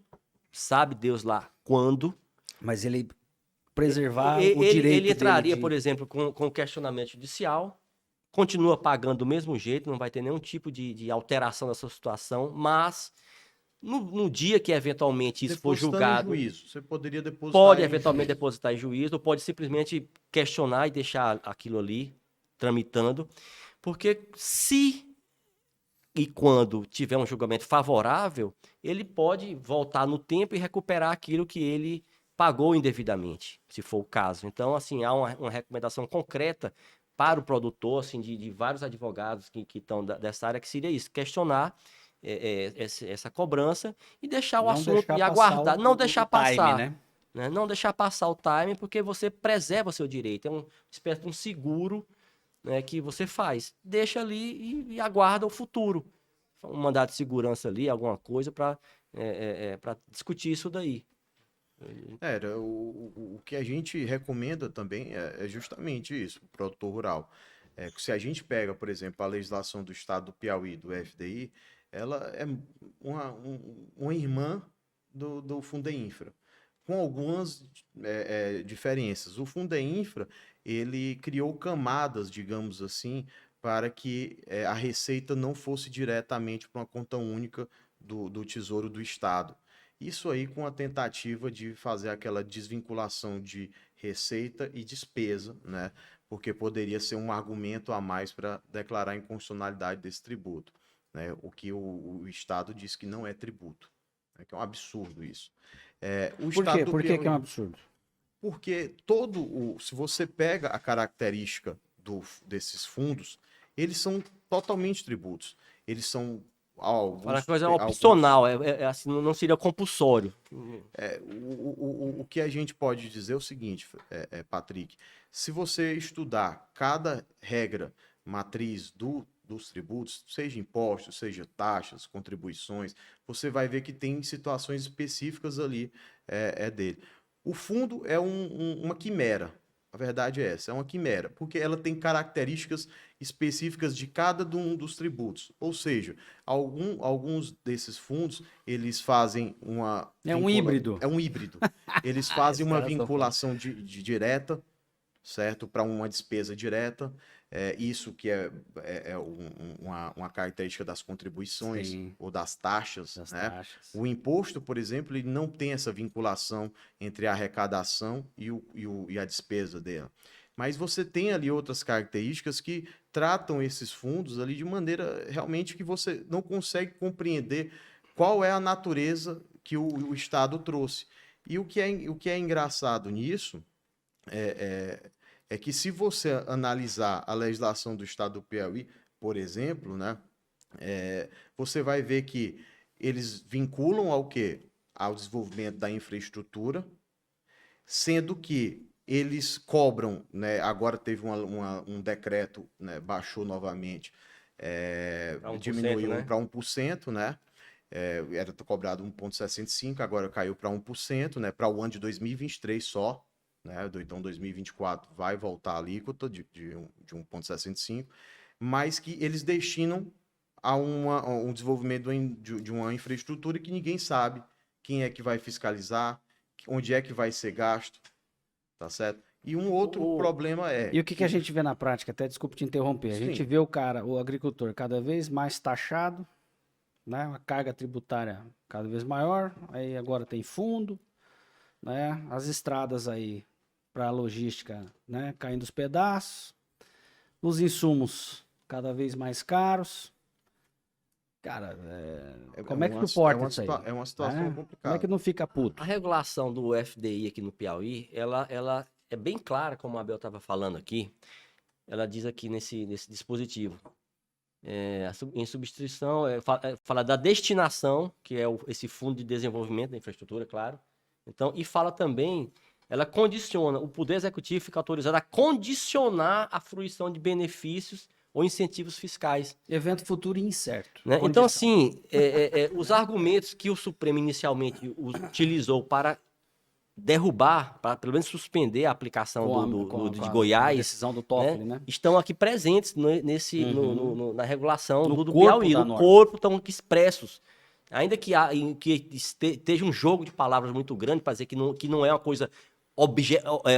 sabe Deus lá quando. Mas ele preservar o direito ele entraria, dele por exemplo, com questionamento judicial, continua pagando do mesmo jeito, não vai ter nenhum tipo de alteração dessa situação, mas no dia que eventualmente isso for julgado, em juízo, você poderia depositar pode eventualmente depositar em juízo, ou pode simplesmente questionar e deixar aquilo ali tramitando, porque se e quando tiver um julgamento favorável, ele pode voltar no tempo e recuperar aquilo que ele pagou indevidamente, se for o caso. Então, assim, há uma recomendação concreta para o produtor, assim, de vários advogados que estão dessa área, que seria isso: questionar essa cobrança e deixar o assunto e aguardar, não deixar passar, time, né? Não deixar passar o time, porque você preserva seu direito, é uma espécie de um seguro, né, que você faz. Deixa ali e aguarda o futuro. Um mandado de segurança ali, alguma coisa para discutir isso daí. O que a gente recomenda também é justamente isso, o produtor rural. Se a gente pega, por exemplo, a legislação do estado do Piauí, do FDI, ela é uma irmã do Fundeinfra, com algumas diferenças. O Fundeinfra, ele criou camadas, digamos assim, para que a receita não fosse diretamente para uma conta única do Tesouro do Estado. Isso aí com a tentativa de fazer aquela desvinculação de receita e despesa, né? Porque poderia ser um argumento a mais para declarar a inconstitucionalidade desse tributo, né? O que o Estado diz que não é tributo, né? Que é um absurdo isso. Por quê? Por que é um absurdo? Porque se você pega a característica desses fundos, eles são totalmente tributos. Eles são Uma coisa opcional, assim, não seria compulsório. O que a gente pode dizer é o seguinte, Patrick: se você estudar cada regra matriz dos tributos, seja impostos, seja taxas, contribuições, você vai ver que tem situações específicas ali dele. O fundo é uma quimera. A verdade é essa, é uma quimera, porque ela tem características específicas de cada um dos tributos. Ou seja, alguns desses fundos, eles fazem uma... É um híbrido. É um híbrido. Eles Esse fazem uma cara só fala. vinculação de direta, certo? Para uma despesa direta. Isso que uma característica das contribuições Sim. ou das taxas, Das né? taxas. O imposto, por exemplo, ele não tem essa vinculação entre a arrecadação e a despesa dela. Mas você tem ali outras características que tratam esses fundos ali de maneira realmente que você não consegue compreender qual é a natureza que o Estado trouxe. E o que é engraçado nisso é que se você analisar a legislação do Estado do Piauí, por exemplo, né, você vai ver que eles vinculam ao quê? Ao desenvolvimento da infraestrutura, sendo que eles cobram, né, agora teve um decreto, né, baixou novamente, Pra 1%, diminuiu né? para 1%, né? Era cobrado 1,65, agora caiu para 1%, né? Para o ano de 2023 só, né? Então 2024 vai voltar a alíquota de 1,65, mas que eles destinam a um desenvolvimento de uma infraestrutura que ninguém sabe quem é que vai fiscalizar, onde é que vai ser gasto, tá certo? E um outro problema E o que a gente vê na prática? Até desculpe te interromper. A gente Sim. vê o agricultor cada vez mais taxado, né? Uma carga tributária cada vez maior. Aí agora tem fundo, né? As estradas aí para a logística, né? Caindo os pedaços. Os insumos cada vez mais caros. Cara, como é que suporta isso aí? É uma situação Né? Como é complicada. que não fica puto? A regulação do FDI aqui no Piauí, ela é bem clara, como a Abel estava falando aqui. Ela diz aqui nesse dispositivo. Em substituição, fala da destinação, que é esse fundo de desenvolvimento da infraestrutura, claro. Então, e fala também, ela condiciona, o Poder Executivo fica autorizado a condicionar a fruição de benefícios ou incentivos fiscais. Evento futuro incerto. Né? Condição. Então, assim, os argumentos que o Supremo inicialmente utilizou para derrubar, para pelo menos suspender a aplicação de a Goiás, decisão do Toffoli, né? estão aqui presentes na regulação No do corpo Piauí, da no norma. corpo, estão aqui expressos. Ainda que esteja um jogo de palavras muito grande para dizer que não é uma coisa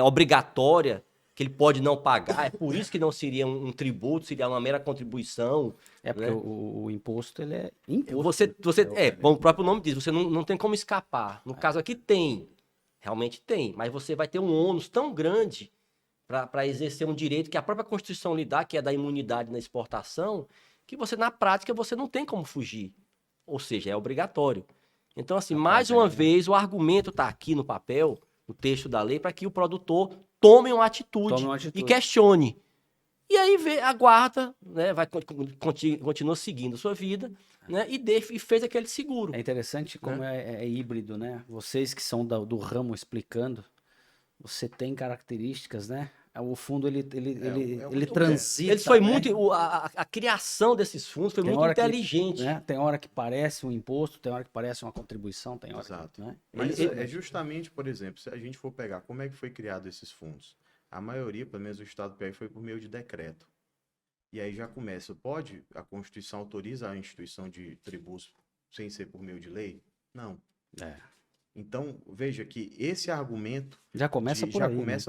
obrigatória, que ele pode não pagar, é por isso que não seria um tributo, seria uma mera contribuição. É porque né? o imposto, ele é imposto. Você como o próprio nome diz, você não tem como escapar. No caso aqui tem, realmente tem, mas você vai ter um ônus tão grande para exercer um direito que a própria Constituição lhe dá, que é da imunidade na exportação, que você, na prática, você não tem como fugir. Ou seja, é obrigatório. Então, assim, mais uma vez, o argumento está aqui no papel, no texto da lei, para que o produtor tome uma atitude e questione. E aí aguarda, né, continua seguindo a sua vida, né, e fez aquele seguro. É interessante como é híbrido, né? Vocês que são do ramo explicando, você tem características, né? O fundo, ele transita. Ele foi né? muito. A criação desses fundos foi muito inteligente. Né? Tem hora que parece um imposto, tem hora que parece uma contribuição, tem hora Exato. que. Né? Mas é justamente, por exemplo, se a gente for pegar como é que foi criado esses fundos. A maioria, pelo menos o Estado do Piauí, foi por meio de decreto. E aí já começa. A Constituição autoriza a instituição de tributos sem ser por meio de lei? Não. Então, veja que esse argumento já começa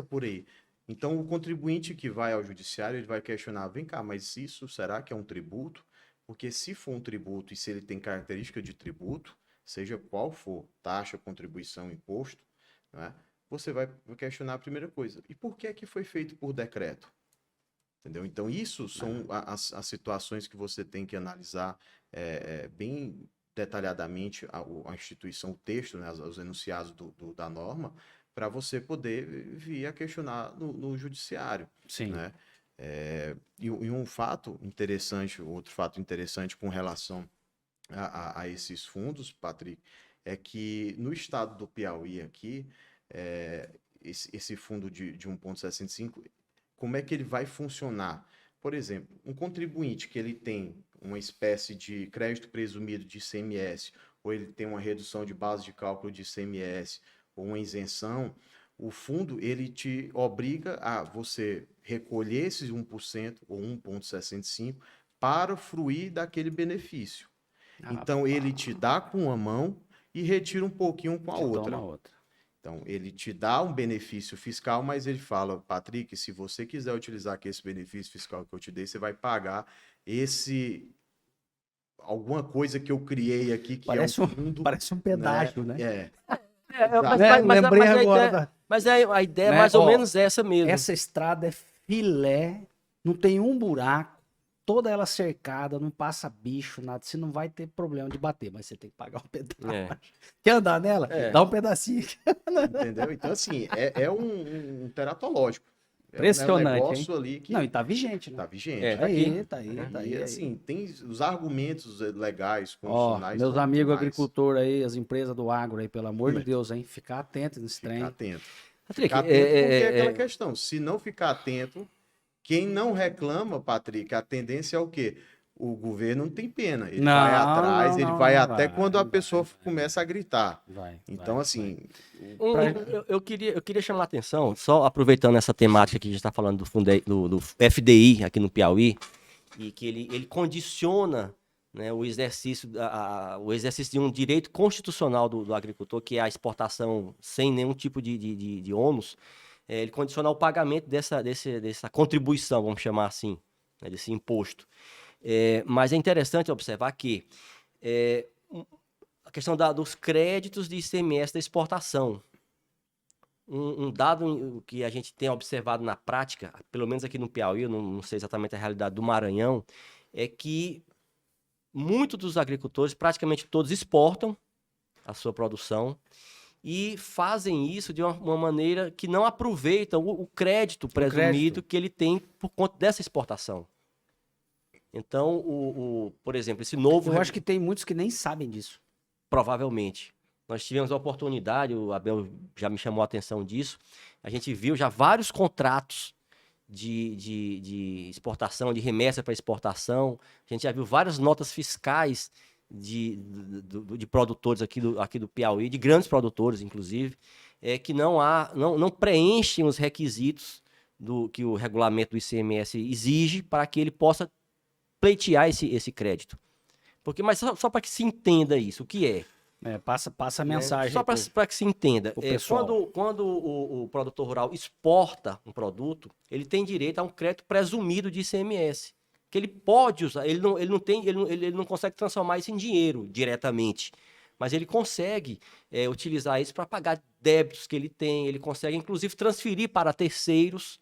por aí. Então, o contribuinte que vai ao judiciário, ele vai questionar, vem cá, mas isso será que é um tributo? Porque se for um tributo e se ele tem característica de tributo, seja qual for, taxa, contribuição, imposto, né, você vai questionar a primeira coisa. E por que foi feito por decreto? Entendeu? Então, isso são as situações que você tem que analisar bem detalhadamente a instituição, o texto, né, os enunciados da norma, para você poder vir a questionar no judiciário. Sim. Né? E um fato interessante, outro fato interessante com relação a esses fundos, Patrick, é que no estado do Piauí aqui, esse fundo de 1,65, como é que ele vai funcionar? Por exemplo, um contribuinte que ele tem uma espécie de crédito presumido de ICMS, ou ele tem uma redução de base de cálculo de ICMS, ou uma isenção, o fundo ele te obriga a você recolher esses 1% ou 1,65% para fruir daquele benefício. Então, ele te dá com uma mão e retira um pouquinho com a outra. Então, ele te dá um benefício fiscal, mas ele fala, Patrick, se você quiser utilizar aqui esse benefício fiscal que eu te dei, você vai pagar alguma coisa que eu criei aqui, que parece é um fundo... Parece um pedágio, né? Lembrei agora. Mas a ideia é mais ou menos essa mesmo. Essa estrada é filé, não tem um buraco, toda ela cercada, não passa bicho, nada. Você não vai ter problema de bater, mas você tem que pagar um pedaço. Quer andar nela? Dá um pedacinho. Entendeu? Então, assim, é um teratológico. Impressionante, um negócio ali que... Não, e tá vigente, né? Tá vigente. Tá aí. E assim, tem os argumentos legais, constitucionais. Meus amigos agricultores aí, as empresas do agro aí, pelo amor de Deus, hein? Ficar atento nesse trem. Ficar atento. Ficar atento porque é aquela questão. Se não ficar atento, quem não reclama, Patrick, a tendência é o quê? O governo não tem pena. Ele vai atrás, ele vai até quando a pessoa começa a gritar. Então, assim... Eu queria chamar a atenção, só aproveitando essa temática que a gente está falando do FDI aqui no Piauí, e que ele condiciona, né, o exercício de um direito constitucional do agricultor, que é a exportação sem nenhum tipo de ônus. Ele condiciona o pagamento dessa contribuição, vamos chamar assim, né, desse imposto. Mas é interessante observar que a questão dos créditos de ICMS da exportação. Um dado que a gente tem observado na prática, pelo menos aqui no Piauí, eu não sei exatamente a realidade do Maranhão, é que muitos dos agricultores, praticamente todos, exportam a sua produção e fazem isso de uma maneira que não aproveitam o crédito presumido que ele tem por conta dessa exportação. Então, por exemplo, esse novo... Eu acho que tem muitos que nem sabem disso. Provavelmente. Nós tivemos a oportunidade, o Abel já me chamou a atenção disso, a gente viu já vários contratos de exportação, de remessa para exportação, a gente já viu várias notas fiscais de produtores aqui do Piauí, de grandes produtores, inclusive, que não preenchem os requisitos que o regulamento do ICMS exige para que ele possa pleitear esse crédito. Mas só para que se entenda isso, o que é? Passa a mensagem. Só para que se entenda. Quando o produtor rural exporta um produto, ele tem direito a um crédito presumido de ICMS, que ele pode usar. Ele não consegue transformar isso em dinheiro diretamente, mas ele consegue utilizar isso para pagar débitos que ele tem. Ele consegue, inclusive, transferir para terceiros,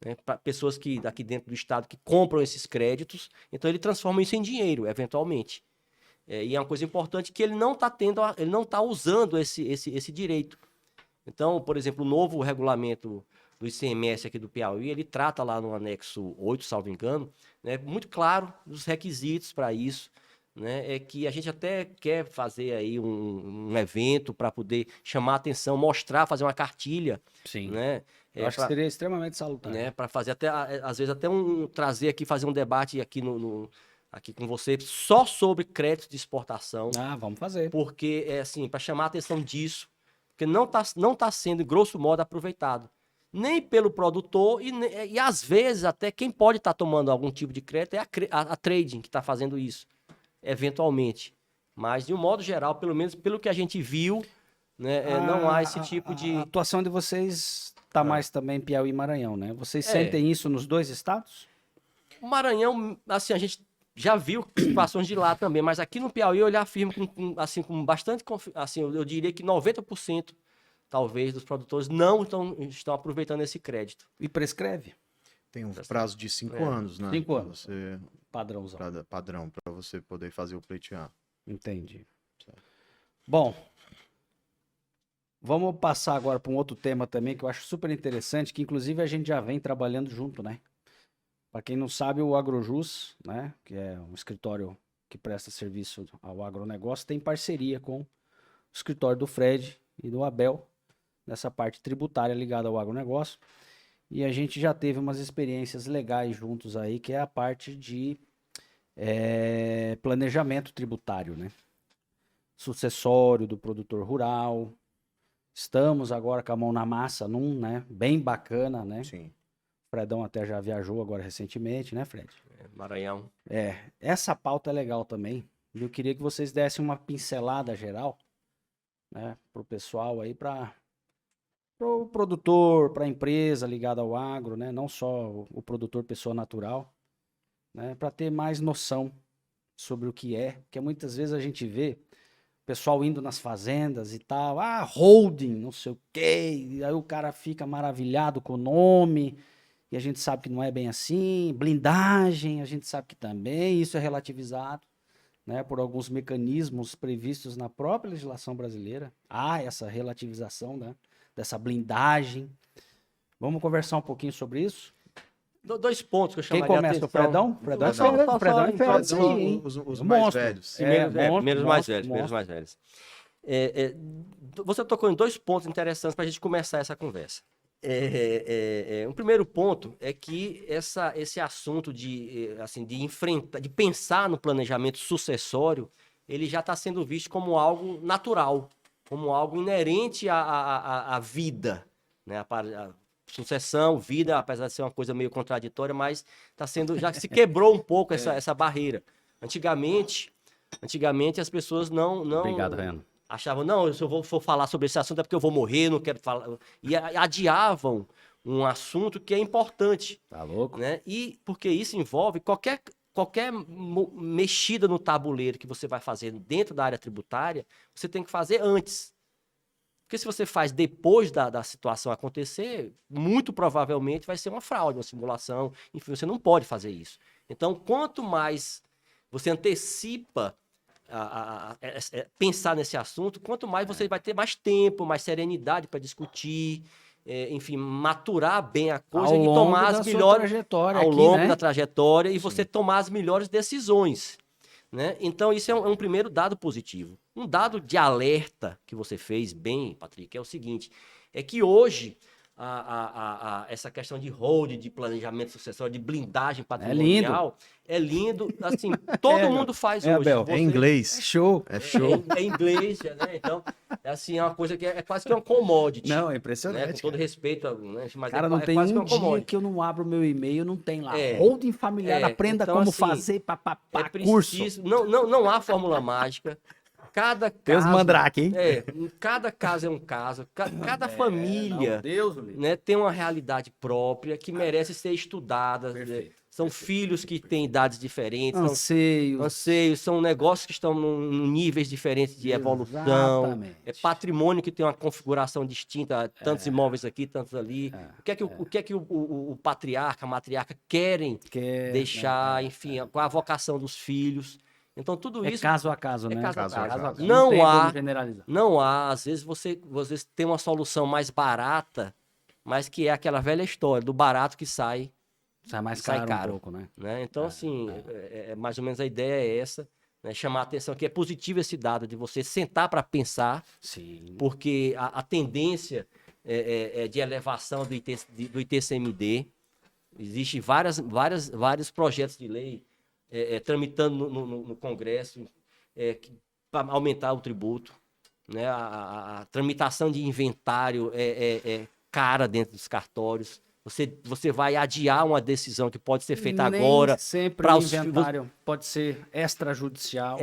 né, para pessoas daqui dentro do estado que compram esses créditos. Então ele transforma isso em dinheiro, eventualmente. E é uma coisa importante que ele não está usando esse direito. Então, por exemplo, o novo regulamento do ICMS aqui do Piauí, ele trata lá no anexo 8, salvo engano, né, muito claro dos requisitos para isso, né, é que a gente até quer fazer aí um evento para poder chamar a atenção, mostrar, fazer uma cartilha. Sim. Né, eu acho que seria extremamente salutar. Né, para fazer às vezes até trazer aqui, fazer um debate aqui aqui com você, só sobre crédito de exportação. Vamos fazer. Porque, assim, para chamar a atenção disso, porque não tá sendo, grosso modo, aproveitado. Nem pelo produtor e às vezes, até quem pode estar tomando algum tipo de crédito é a trading que está fazendo isso, eventualmente. Mas, de um modo geral, pelo menos pelo que a gente viu, né, não há esse tipo de... A atuação de vocês está mais também Piauí e Maranhão, né? Vocês sentem isso nos dois estados? O Maranhão, assim, a gente já viu situações de lá também, mas aqui no Piauí eu lhe afirmo com bastante confiança, assim, eu diria que 90% talvez dos produtores não estão aproveitando esse crédito. E prescreve? Tem um prazo de 5 anos, né? 5 anos. Padrãozão. Padrão, para você poder fazer o pleitear. Entendi. Certo. Bom, vamos passar agora para um outro tema também que eu acho super interessante, que inclusive a gente já vem trabalhando junto, né? Para quem não sabe, o AgroJus, né, que é um escritório que presta serviço ao agronegócio, tem parceria com o escritório do Fred e do Abel, nessa parte tributária ligada ao agronegócio. E a gente já teve umas experiências legais juntos aí, que é a parte de planejamento tributário, né? Sucessório do produtor rural, Estamos agora com a mão na massa né? Bem bacana, né? Sim. O Fredão até já viajou agora recentemente, né, Fred? Maranhão. Essa pauta é legal também. Eu queria que vocês dessem uma pincelada geral, né, pro pessoal aí, pro produtor, pra empresa ligada ao agro, né? Não só o produtor pessoa natural, né? Para ter mais noção sobre o que é, porque muitas vezes a gente vê o pessoal indo nas fazendas e tal, holding, não sei o quê, e aí o cara fica maravilhado com o nome, e a gente sabe que não é bem assim, blindagem, a gente sabe que também isso é relativizado, né, por alguns mecanismos previstos na própria legislação brasileira. Há essa relativização, né, dessa blindagem. Vamos conversar um pouquinho sobre isso? Dois pontos que eu Quem chamaria a começa? O atenção. Fredão? Fredão é Só- fera, só- Fredão é só- fera, só- sim, hein? Os Um mais monstro. velhos. Primeiro, primeiro os mais monstro, velhos, primeiro os monstro. mais velhos. Você tocou em dois pontos interessantes para a gente começar essa conversa. Um primeiro ponto é que esse assunto de enfrentar, de pensar no planejamento sucessório, ele já está sendo visto como algo natural, como algo inerente à vida, né? A sucessão, vida, apesar de ser uma coisa meio contraditória, mas já se quebrou um pouco essa barreira. Antigamente as pessoas não Obrigado, Reno. achavam, não, se eu for falar sobre esse assunto é porque eu vou morrer, não quero falar. E adiavam um assunto que é importante. Tá louco? Né? E porque isso envolve qualquer mexida no tabuleiro que você vai fazer dentro da área tributária, você tem que fazer antes. Porque se você faz depois da situação acontecer, muito provavelmente vai ser uma fraude, uma simulação, enfim, você não pode fazer isso. Então, quanto mais você antecipa pensar nesse assunto, quanto mais você vai ter mais tempo, mais serenidade para discutir, enfim, maturar bem a coisa e tomar as melhores ao longo da trajetória e você tomar as melhores decisões. Né? Então, isso é um primeiro dado positivo. Um dado de alerta que você fez bem, Patrick, é o seguinte, é que hoje essa questão de hold, de planejamento sucessório, de blindagem patrimonial, é lindo, assim, todo mundo faz hoje. Abel, é inglês. É show. É show. É inglês, né? Então, é uma coisa que é quase que uma commodity. Não, é impressionante. Né? Com todo respeito, né? Mas cara, não tem quase um que uma dia que eu não abro meu e-mail, não tem lá. É. Holding familiar, aprenda então, como assim, fazer, curso. Não há fórmula mágica. Cada Tem os caso, mandrake, hein? cada caso é um caso. Cada família, não, Deus, né, tem uma realidade própria que merece ser estudada. Perfeito, São filhos que têm idades diferentes, anseios, são negócios que estão em níveis diferentes de evolução. Exatamente. É patrimônio que tem uma configuração distinta, tantos imóveis aqui, tantos ali. O que é que o patriarca, a matriarca querem deixar, enfim, com a vocação dos filhos. Então, tudo isso... caso a caso, né? Caso a caso. Não há. Às vezes você tem uma solução mais barata, mas que é aquela velha história do barato que sai mais sai caro um pouco, né? Então, assim, mais ou menos a ideia é essa, né? Chamar a atenção que é positivo esse dado de você sentar para pensar, sim, porque a tendência de elevação do ITCMD, existem vários projetos de lei tramitando no Congresso para aumentar o tributo, né? A tramitação de inventário é cara dentro dos cartórios. Você vai adiar uma decisão que pode ser feita agora. Sempre o inventário pode ser extrajudicial.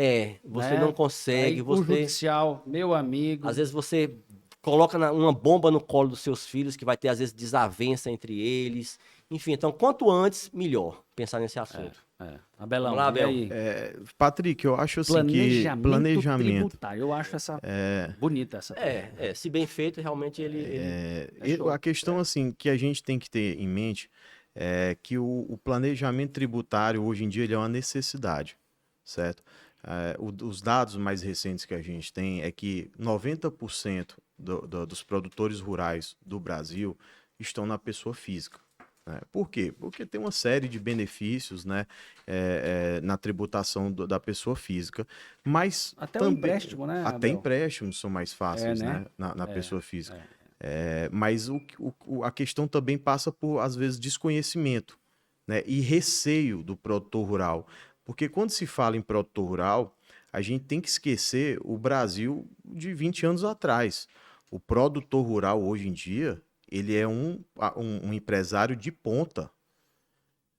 Você não consegue. O judicial, meu amigo. Às vezes você coloca uma bomba no colo dos seus filhos, que vai ter, às vezes, desavença entre eles. Enfim, então, quanto antes, melhor pensar nesse assunto. Abelão, Vamos lá, Abel. Patrick, eu acho assim que planejamento tributário, eu acho essa bonita essa. Se bem feito, realmente a questão assim que a gente tem que ter em mente é que o planejamento tributário hoje em dia ele é uma necessidade, certo? Os dados mais recentes que a gente tem é que 90% dos produtores rurais do Brasil estão na pessoa física. Por quê? Porque tem uma série de benefícios, né, na tributação da pessoa física, mas até também, o empréstimo, né? Até empréstimos são mais fáceis, né, na pessoa física. Mas a questão também passa por, às vezes, desconhecimento, né, e receio do produtor rural. Porque quando se fala em produtor rural, a gente tem que esquecer o Brasil de 20 anos atrás. O produtor rural, hoje em dia, ele é um empresário de ponta,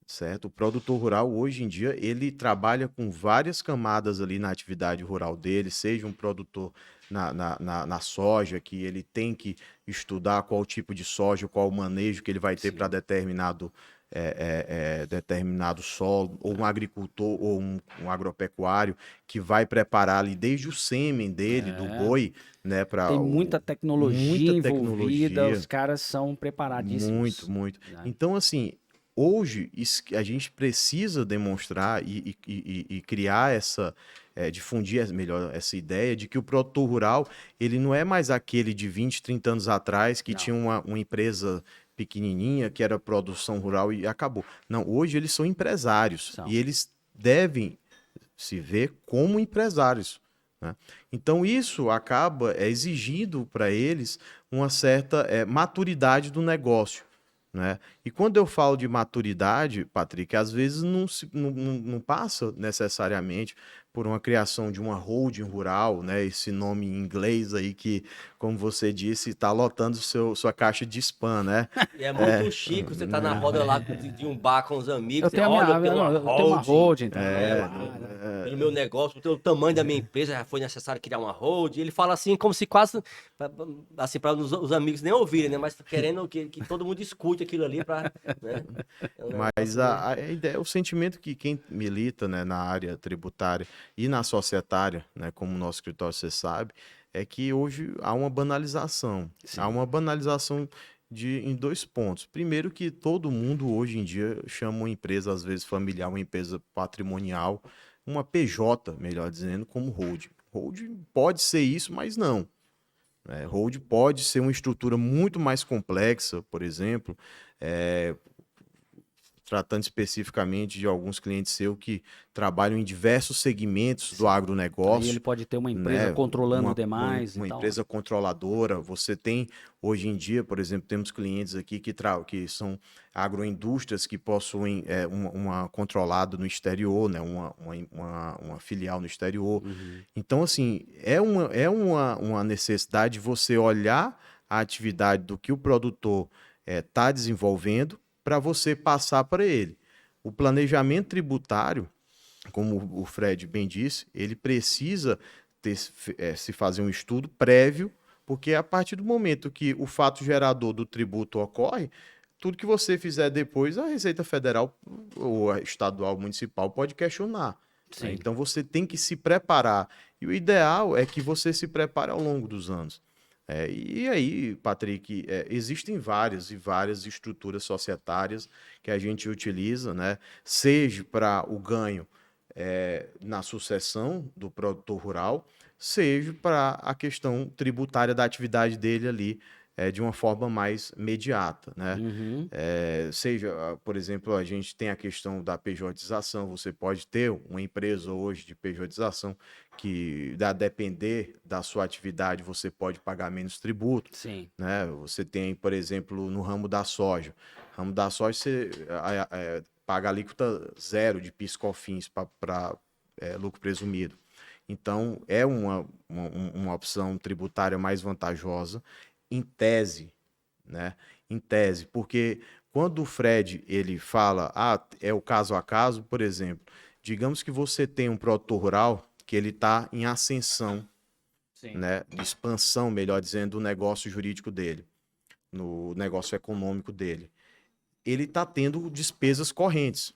certo? O produtor rural, hoje em dia, ele trabalha com várias camadas ali na atividade rural dele, seja um produtor na soja, que ele tem que estudar qual tipo de soja, qual o manejo que ele vai ter para determinado solo, ou um agricultor ou um agropecuário que vai preparar ali desde o sêmen dele, do boi, né, para Tem muita tecnologia envolvida, os caras são preparadíssimos. muito. Então, assim, hoje a gente precisa demonstrar e criar difundir melhor essa ideia de que o produtor rural, ele não é mais aquele de 20, 30 anos atrás que tinha uma empresa pequenininha, que era produção rural e acabou. Não, hoje eles são empresários e eles devem se ver como empresários, né? Então isso acaba exigindo para eles uma certa maturidade do negócio, né? E quando eu falo de maturidade, Patrick, às vezes não passa necessariamente por uma criação de uma holding rural, né? Esse nome em inglês aí que, como você disse, está lotando sua caixa de spam, né? E é muito chique, você tá na roda lá de um bar com os amigos, eu tenho uma holding. Pelo meu negócio, pelo tamanho da minha empresa, já foi necessário criar uma holding. Ele fala assim, como se quase, assim, para os amigos nem ouvirem, né? Mas querendo que todo mundo escute aquilo ali para, né? Mas a ideia, o sentimento que quem milita, né, na área tributária e na societária, né, como o nosso escritório, você sabe, é que hoje há uma banalização. Sim. Há uma banalização em 2 pontos. Primeiro que todo mundo hoje em dia chama uma empresa, às vezes familiar, uma empresa patrimonial, uma PJ, melhor dizendo, como holding. Holding pode ser isso, mas não. Holding pode ser uma estrutura muito mais complexa, por exemplo, tratando especificamente de alguns clientes seus que trabalham em diversos segmentos do agronegócio. Aí ele pode ter uma empresa controlando demais. Uma empresa controladora. Você tem, hoje em dia, por exemplo, temos clientes aqui que são agroindústrias que possuem uma controlada no exterior, né? uma filial no exterior. Uhum. Então, assim, é uma necessidade de você olhar a atividade do que o produtor está desenvolvendo para você passar para ele. O planejamento tributário, como o Fred bem disse, ele precisa se fazer um estudo prévio, porque a partir do momento que o fato gerador do tributo ocorre, tudo que você fizer depois, a Receita Federal ou a estadual, municipal pode questionar. Né? Então você tem que se preparar. E o ideal é que você se prepare ao longo dos anos. E aí, Patrick, existem várias estruturas societárias que a gente utiliza, né? Seja para o ganho na sucessão do produtor rural, seja para a questão tributária da atividade dele ali de uma forma mais imediata, né? Uhum. Seja, por exemplo, a gente tem a questão da pejotização, você pode ter uma empresa hoje de pejotização que, a depender da sua atividade, você pode pagar menos tributo. Sim. Né? Você tem, por exemplo, no ramo da soja. No ramo da soja, você paga alíquota zero de PIS/COFINS para lucro presumido. Então, é uma opção tributária mais vantajosa, em tese, né? Em tese, porque quando o Fred ele fala, é o caso a caso, por exemplo, digamos que você tem um produtor rural que ele está em ascensão, né? De expansão, melhor dizendo, do negócio jurídico dele, no negócio econômico dele. Ele está tendo despesas correntes.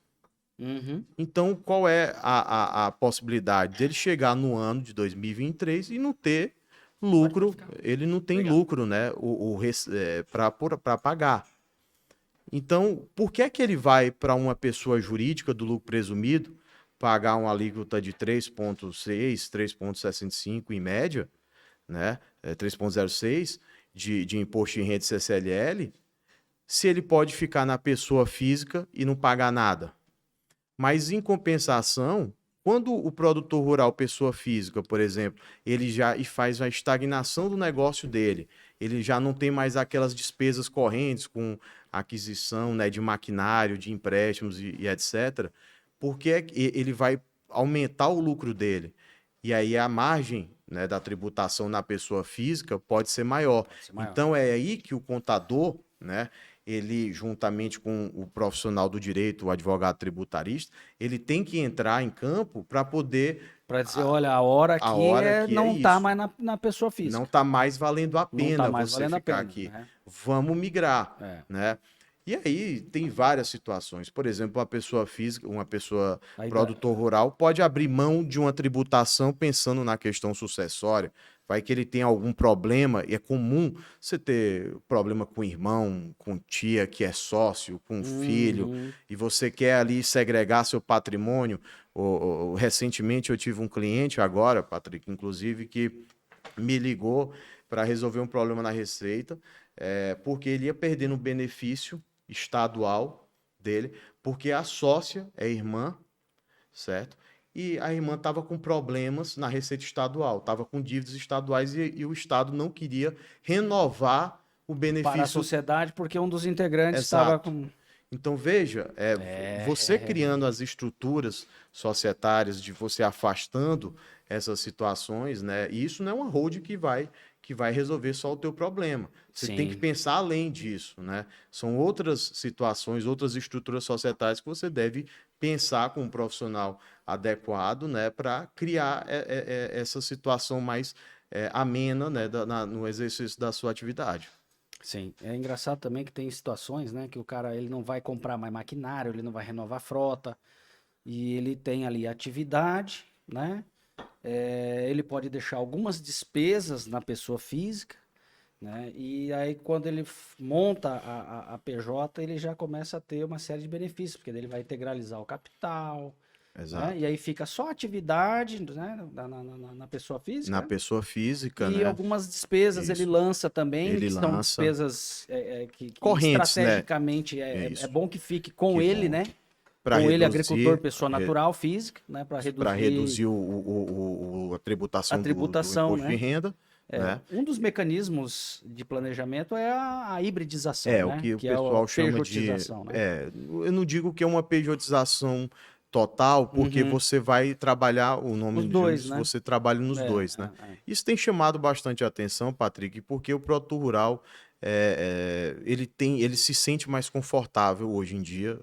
Uhum. Então, qual é a possibilidade dele chegar no ano de 2023 e não ter lucro? Ele não tem lucro, né? Para pagar. Então, por que ele vai para uma pessoa jurídica do lucro presumido pagar uma alíquota de 3,6, 3,65 em média, né? 3,06 de imposto de renda CCLL, se ele pode ficar na pessoa física e não pagar nada? Mas, em compensação, quando o produtor rural, pessoa física, por exemplo, ele já faz a estagnação do negócio dele, ele já não tem mais aquelas despesas correntes com aquisição, né, de maquinário, de empréstimos e etc., porque ele vai aumentar o lucro dele. E aí a margem, né, da tributação na pessoa física pode ser maior. Pode ser maior. Então é aí que o contador, né, ele juntamente com o profissional do direito, o advogado tributarista, ele tem que entrar em campo para poder Para dizer, olha, a hora a aqui hora que é não tá isso. mais na pessoa física. não está mais valendo a Não pena tá mais você valendo a ficar pena, aqui. né? Vamos migrar, É. né? E aí tem várias situações. Por exemplo, uma pessoa física, uma pessoa Aí produtor rural pode abrir mão de uma tributação pensando na questão sucessória. Vai que ele tem algum problema, e é comum você ter problema com irmão, com tia que é sócio, com filho, Uhum. e você quer ali segregar seu patrimônio. Recentemente eu tive um cliente agora, Patrick, inclusive, que me ligou para resolver um problema na Receita, porque ele ia perdendo o benefício estadual dele, porque a sócia é irmã, certo? E a irmã estava com problemas na Receita Estadual, estava com dívidas estaduais e o Estado não queria renovar o Para a benefício. sociedade, porque um dos integrantes estava Exato. com. Então, veja, você criando as estruturas societárias, de você afastando essas situações, né? E isso não é uma hold que vai resolver só o teu problema. Você tem que Sim. pensar além disso, né? São outras situações, outras estruturas societárias que você deve pensar com um profissional adequado, né? Para criar essa situação mais amena, né? No exercício da sua atividade. Sim, é engraçado também que tem situações, né, que o cara ele não vai comprar mais maquinário, ele não vai renovar a frota, e ele tem ali atividade, né? Ele pode deixar algumas despesas na pessoa física, né? E aí quando ele monta a PJ, ele já começa a ter uma série de benefícios, porque daí ele vai integralizar o capital, né? Exato. E aí fica só atividade, né, na pessoa física, Na né? pessoa física, E né? algumas despesas ele Isso. lança também, Ele que são lança. despesas que Correntes, né? estrategicamente é Isso. bom que fique com Que ele, bom. né? Para Com ele, reduzir, agricultor, pessoa natural, física, né? Para reduzir reduzir a tributação, a tributação, do imposto de né? renda, né? Um dos mecanismos de planejamento é a hibridização, O né? que o Que é a pessoal chama de. pejotização, né? Eu não digo que é uma pejotização total, porque Uhum. você vai trabalhar, o nome Os dois, disso, né? você trabalha nos dois, né? É. Isso tem chamado bastante atenção, Patrick, porque o produtor rural ele se sente mais confortável hoje em dia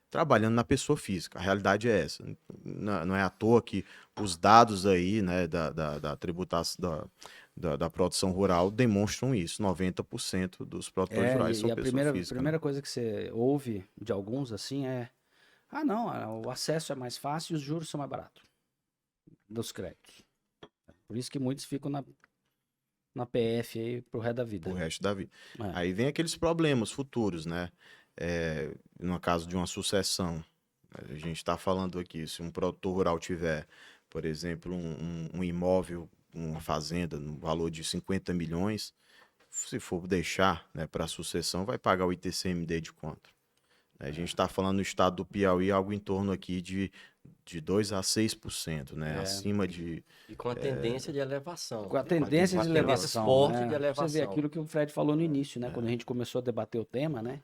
trabalhando na pessoa física. A realidade é essa. Não é à toa que os dados aí, né, da tributação da produção rural demonstram isso. 90% dos produtores rurais são E a pessoa física, né? primeira coisa que você ouve de alguns assim é: ah, não, o acesso é mais fácil e os juros são mais baratos dos créditos. Por isso que muitos ficam na PF aí pro resto da vida. O resto da vida. É. Aí vem aqueles problemas futuros, né? No caso de uma sucessão, a gente está falando aqui, se um produtor rural tiver, por exemplo, um imóvel, uma fazenda no valor de 50 milhões, se for deixar, né, para a sucessão, vai pagar o ITCMD de quanto? A gente está falando no estado do Piauí algo em torno aqui de 2 a 6%, né? Acima de... E com a tendência de elevação. Com a tendência Com de a tendência elevação. forte né? de elevação. Você vê aquilo que o Fred falou no início, né? Quando a gente começou a debater o tema, né?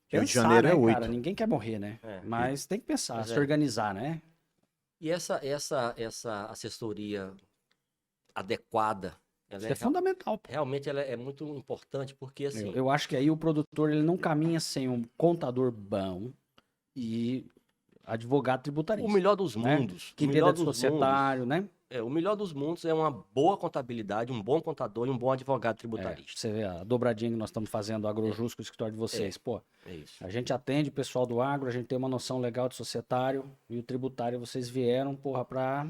Rio de Janeiro né, é 8. cara? Ninguém quer morrer, né? Mas tem que pensar, Pois se é. organizar, né? E essa assessoria adequada, ela Isso é fundamental. Pô. realmente ela é muito importante, porque assim, Eu acho que aí o produtor ele não caminha sem um contador bom e advogado tributarista. o melhor dos né? mundos, Que o melhor entenda de dos societário, né? mundos, o melhor dos mundos é uma boa contabilidade, um bom contador e um bom advogado tributarista. Você vê a dobradinha que nós estamos fazendo, o AgroJus com o escritório de vocês. Pô, É isso. a gente atende o pessoal do agro, a gente tem uma noção legal de societário e o tributário vocês vieram, porra, pra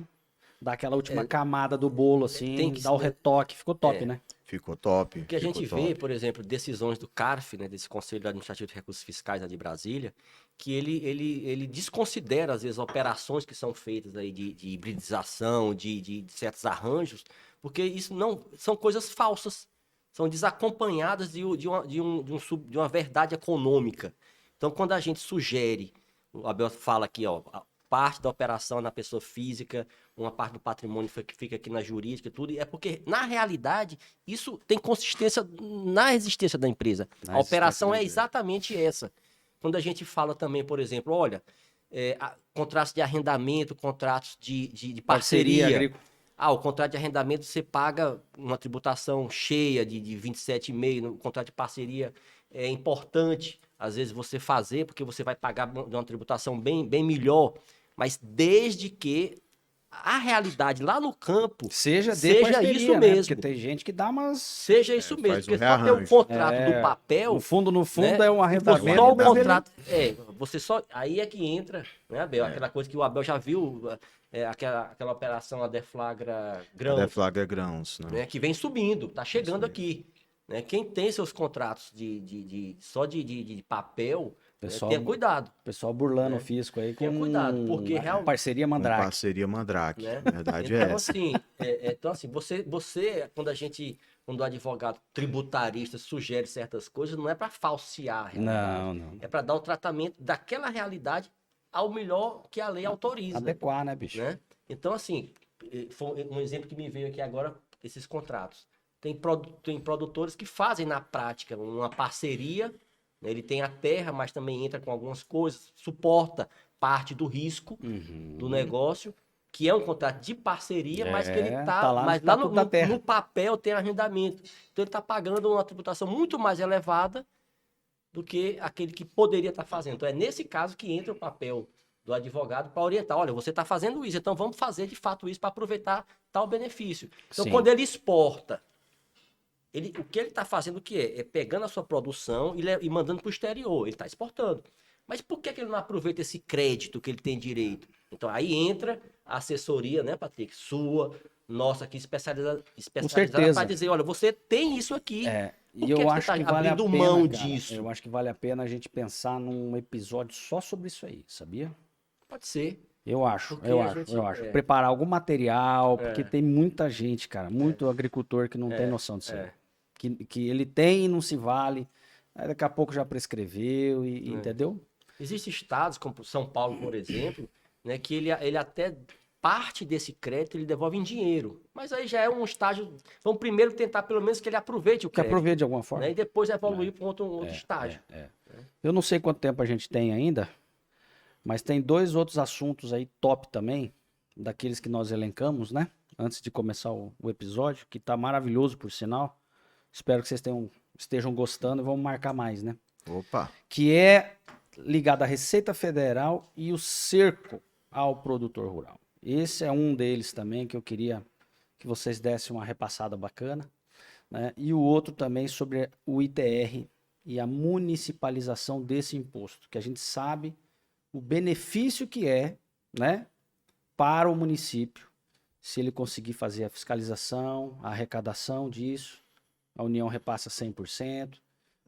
dar aquela última camada do bolo, assim, tem que dar o ser- retoque. Ficou top, né? Ficou top. O que a ficou gente top. vê, por exemplo, decisões do CARF, né, desse Conselho Administrativo de Recursos Fiscais lá de Brasília, que ele desconsidera, às vezes, operações que são feitas aí de hibridização, de certos arranjos, porque isso não são coisas falsas, são desacompanhadas de uma verdade econômica. Então, quando a gente sugere, o Abel fala aqui, ó, a parte da operação na pessoa física, uma parte do patrimônio que fica aqui na jurídica e tudo, é porque, na realidade, isso tem consistência na existência da empresa. Na A operação existência da é empresa. exatamente essa. Quando a gente fala também, por exemplo, olha, contratos de arrendamento, contratos de parceria. agrícola. O contrato de arrendamento você paga uma tributação cheia de 27,5%. No contrato de parceria é importante, às vezes, você fazer, porque você vai pagar uma tributação bem, bem melhor, mas desde que a realidade lá no campo Seja parceria, isso né? mesmo. Porque tem gente que dá umas... Seja isso mesmo, faz porque o só ter o rearranjo. contrato do papel... No fundo, né, é um arrendamento. só o mas ele- contrato... você só... Aí é que entra, né, Abel? Aquela coisa que o Abel já viu, aquela operação, a Deflagra Grãos, Deflagra grãos, né? né, que vem subindo, tá chegando aqui. Né? Quem tem seus contratos só de papel, Pessoal- tenha cuidado. O pessoal burlando o fisco aí com Tenha cuidado, porque a realmente- parceria Com Mandrake. parceria Mandrake. Né? A verdade é Então, essa. assim, você, quando o advogado tributarista sugere certas coisas, não é para falsear a realidade. Não. É para dar o tratamento daquela realidade ao melhor que a lei autoriza. Adequar, né, bicho? Né? Então, assim, foi um exemplo que me veio aqui agora, esses contratos. Tem produtores que fazem na prática uma parceria, né? Ele tem a terra, mas também entra com algumas coisas, suporta parte do risco do negócio, que é um contrato de parceria, mas que ele tá lá no mas lá Estatuto da Terra. no papel tem arrendamento. Então ele está pagando uma tributação muito mais elevada do que aquele que poderia estar fazendo. Então é nesse caso que entra o papel do advogado para orientar. Olha, você está fazendo isso, então vamos fazer de fato isso para aproveitar tal benefício. Então Sim. quando ele exporta, o que ele está fazendo o que é? É pegando a sua produção e mandando para o exterior. Ele está exportando. Mas por que ele não aproveita esse crédito que ele tem direito? Então aí entra a assessoria, né, Patrick? Sua, nossa, aqui especializada certeza. para dizer, olha, você tem isso aqui. E Por que eu que você acho tá que vale a abrindo pena, mão cara, disso? eu acho que vale a pena a gente pensar num episódio só sobre isso aí, sabia? Pode ser. Eu acho. Porque a gente- Preparar algum material, porque tem muita gente, cara, muito agricultor que não tem noção disso aí. é. Que ele tem e não se vale, aí daqui a pouco já prescreveu, entendeu? Existem estados, como São Paulo, por exemplo, né, que ele até parte desse crédito ele devolve em dinheiro. Mas aí já é um estágio. Vamos primeiro tentar, pelo menos, que ele aproveite o Que crédito. aproveite de alguma forma. Né, e depois evoluir para outro estágio. Eu não sei quanto tempo a gente tem ainda, mas tem 2 outros assuntos aí top também, daqueles que nós elencamos, né? Antes de começar o episódio, que tá maravilhoso, por sinal. Espero que vocês estejam gostando e vamos marcar mais, né? Opa, Que é ligado à Receita Federal e o cerco ao produtor rural. Esse é um deles também que eu queria que vocês dessem uma repassada bacana, né? E o outro também sobre o ITR e a municipalização desse imposto, que a gente sabe o benefício que é, né, para o município, se ele conseguir fazer a fiscalização, a arrecadação disso, a União repassa 100%.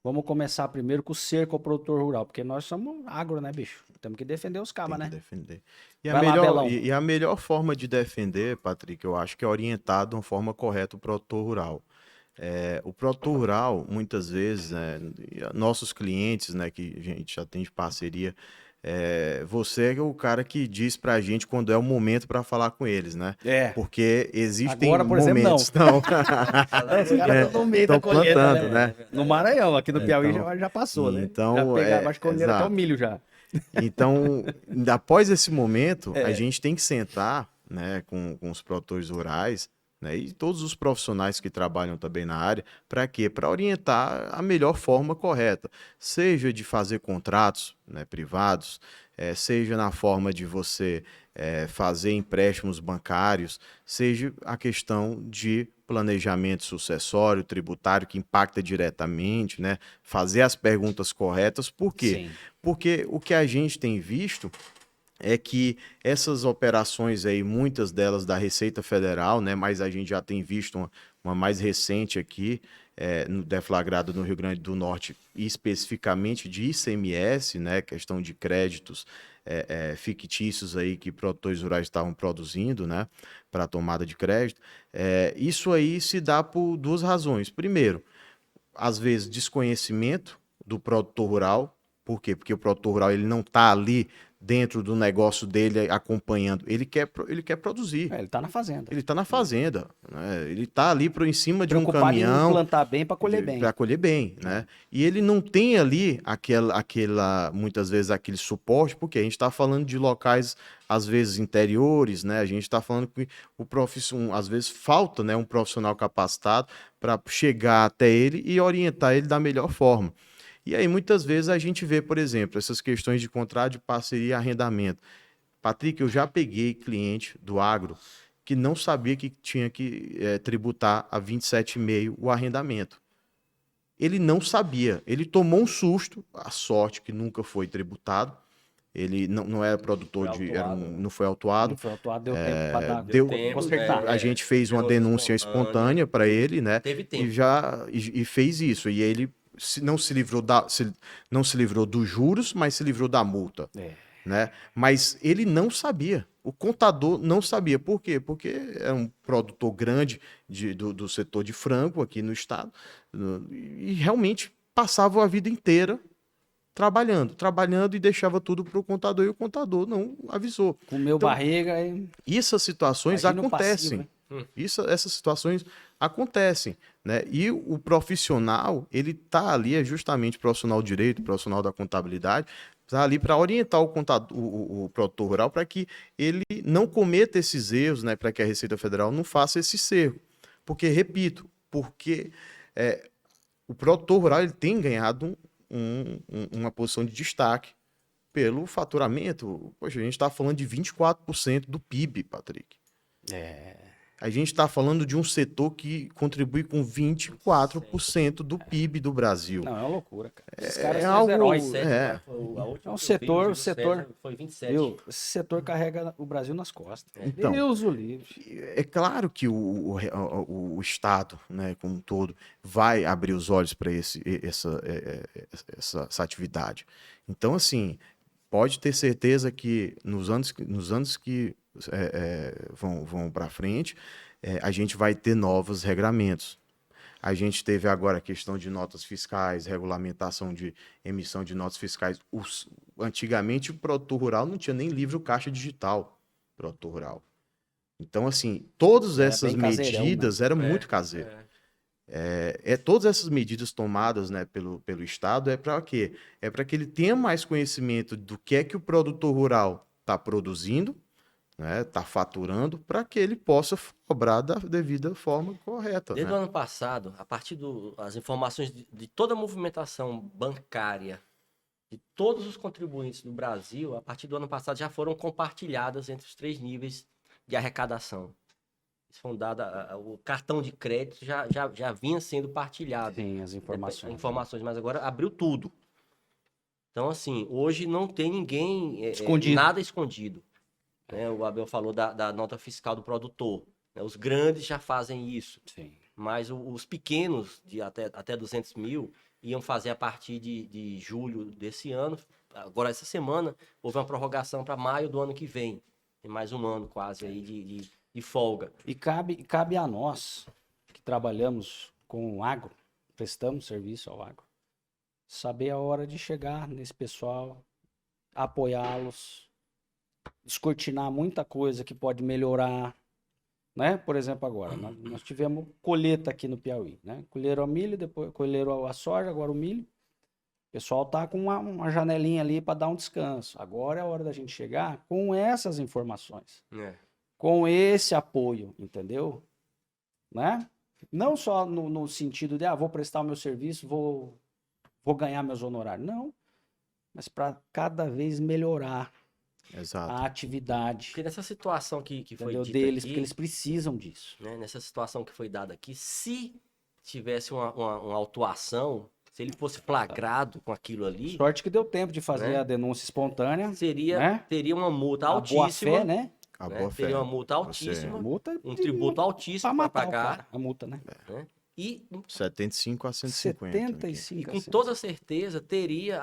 Vamos começar primeiro com o cerco ao produtor rural, porque nós somos agro, né, bicho? Temos que defender os cabas, tem que né? defender. E Vai lá, Belão. a melhor forma de defender, Patrick, eu acho que é orientar de uma forma correta o produtor rural. O produtor rural, muitas vezes, nossos clientes, né, que a gente já tem de parceria, você é o cara que diz pra gente quando é o momento para falar com eles, né? Porque existem Agora, por exemplo, momentos... Não. Os caras estão no meio Tão da colheita, plantando, né? No Maranhão, aqui no Piauí então- já passou, né? então, já pegaram, acho que colheram até o exato. milho já. Então, após esse momento, a gente tem que sentar, né, com os produtores rurais, né, e todos os profissionais que trabalham também na área, para quê? Para orientar a melhor forma correta, seja de fazer contratos, né, privados, seja na forma de você fazer empréstimos bancários, seja a questão de planejamento sucessório, tributário, que impacta diretamente, né, fazer as perguntas corretas. Por quê? Sim. Porque o que a gente tem visto é que essas operações aí, muitas delas da Receita Federal, né, mas a gente já tem visto uma mais recente aqui, no deflagrado no Rio Grande do Norte, especificamente de ICMS, né, questão de créditos fictícios aí que produtores rurais estavam produzindo, né, para tomada de crédito. Isso aí se dá por 2 razões. Primeiro, às vezes desconhecimento do produtor rural. Por quê? Porque o produtor rural ele não está ali dentro do negócio dele, acompanhando. Ele quer produzir. Ele tá na fazenda. Ele está na fazenda, né? Ele está ali em cima de um Preocupado em caminhão plantar bem para colher bem. para colher bem, né? E ele não tem ali muitas vezes aquele suporte, porque a gente está falando de locais às vezes interiores, né? A gente está falando que às vezes falta, né, um profissional capacitado para chegar até ele e orientar ele da melhor forma. E aí, muitas vezes, a gente vê, por exemplo, essas questões de contrato de parceria e arrendamento. Patrick, eu já peguei cliente do agro que não sabia que tinha que tributar a 27,5% o arrendamento. Ele não sabia. Ele tomou um susto, a sorte que nunca foi tributado. Ele não era produtor não foi autuado. Não foi autuado, deu tempo para dar. Deu tempo, consertar. A gente fez uma denúncia espontânea para ele, né? Teve tempo. E fez isso. E ele não se livrou dos juros, mas se livrou da multa. Né? Mas ele não sabia. O contador não sabia. Por quê? Porque é um produtor grande do setor de frango aqui no estado e realmente passava a vida inteira trabalhando e deixava tudo para o contador e o contador não avisou. Comeu barriga e... Essas situações Imagina o acontecem. passivo, Essas situações acontecem, né? E o profissional, ele tá ali, é justamente profissional de direito, profissional da contabilidade, tá ali para orientar o produtor rural para que ele não cometa esses erros, né? Para que a Receita Federal não faça esse erro. Porque, repito, o produtor rural ele tem ganhado uma posição de destaque pelo faturamento. Poxa, a gente está falando de 24% do PIB, Patrick. A gente está falando de um setor que contribui com 24% do PIB do Brasil. Não, é uma loucura, cara. Esses caras É são algo... heróis. É um setor, o setor foi 27. Viu? Esse setor carrega o Brasil nas costas. Então, Deus o livre. É claro que o Estado, né, como um todo, vai abrir os olhos para essa atividade. Então, assim, pode ter certeza que nos anos que vão para frente, a gente vai ter novos regramentos. A gente teve agora a questão de notas fiscais, regulamentação de emissão de notas fiscais. Antigamente, o produtor rural não tinha nem livro caixa digital, produtor rural. Então, assim, todas essas medidas eram muito caseiras. Todas essas medidas tomadas, né, pelo Estado é para quê? É para que ele tenha mais conhecimento do que é que o produtor rural está produzindo, né, está faturando, para que ele possa cobrar da devida forma correta. Desde né? o ano passado, a partir das informações de toda a movimentação bancária de todos os contribuintes do Brasil, a partir do ano passado já foram compartilhadas entre os 3 níveis de arrecadação. O cartão de crédito já vinha sendo partilhado. Sim, as informações. Mas agora abriu tudo. Então, assim, hoje não tem ninguém... nada escondido. Né? O Abel falou da nota fiscal do produtor. Né? Os grandes já fazem isso. Sim. Mas os pequenos, de até 200 mil, iam fazer a partir de julho desse ano. Agora, essa semana, houve uma prorrogação para maio do ano que vem. Tem mais um ano quase aí de folga. E cabe a nós, que trabalhamos com o agro, prestamos serviço ao agro, saber a hora de chegar nesse pessoal, apoiá-los, descortinar muita coisa que pode melhorar, né? Por exemplo, agora, nós tivemos colheita aqui no Piauí, né? Colheram o milho, depois colheram a soja, agora o milho. O pessoal tá com uma janelinha ali para dar um descanso. Agora é a hora da gente chegar com essas informações. Com esse apoio, entendeu? Né? Não só no sentido de, vou prestar o meu serviço, vou ganhar meus honorários. Não, mas para cada vez melhorar a atividade. Porque nessa situação que foi dita deles, aqui, porque eles precisam disso. Né, nessa situação que foi dada aqui, se tivesse uma autuação, se ele fosse flagrado com aquilo ali... Sorte que deu tempo de fazer a denúncia espontânea. Teria uma multa altíssima. A boa-fé, né? Teria uma multa altíssima, um tributo altíssimo para pagar. A multa, né? E 75 a 150. 75 e com toda certeza teria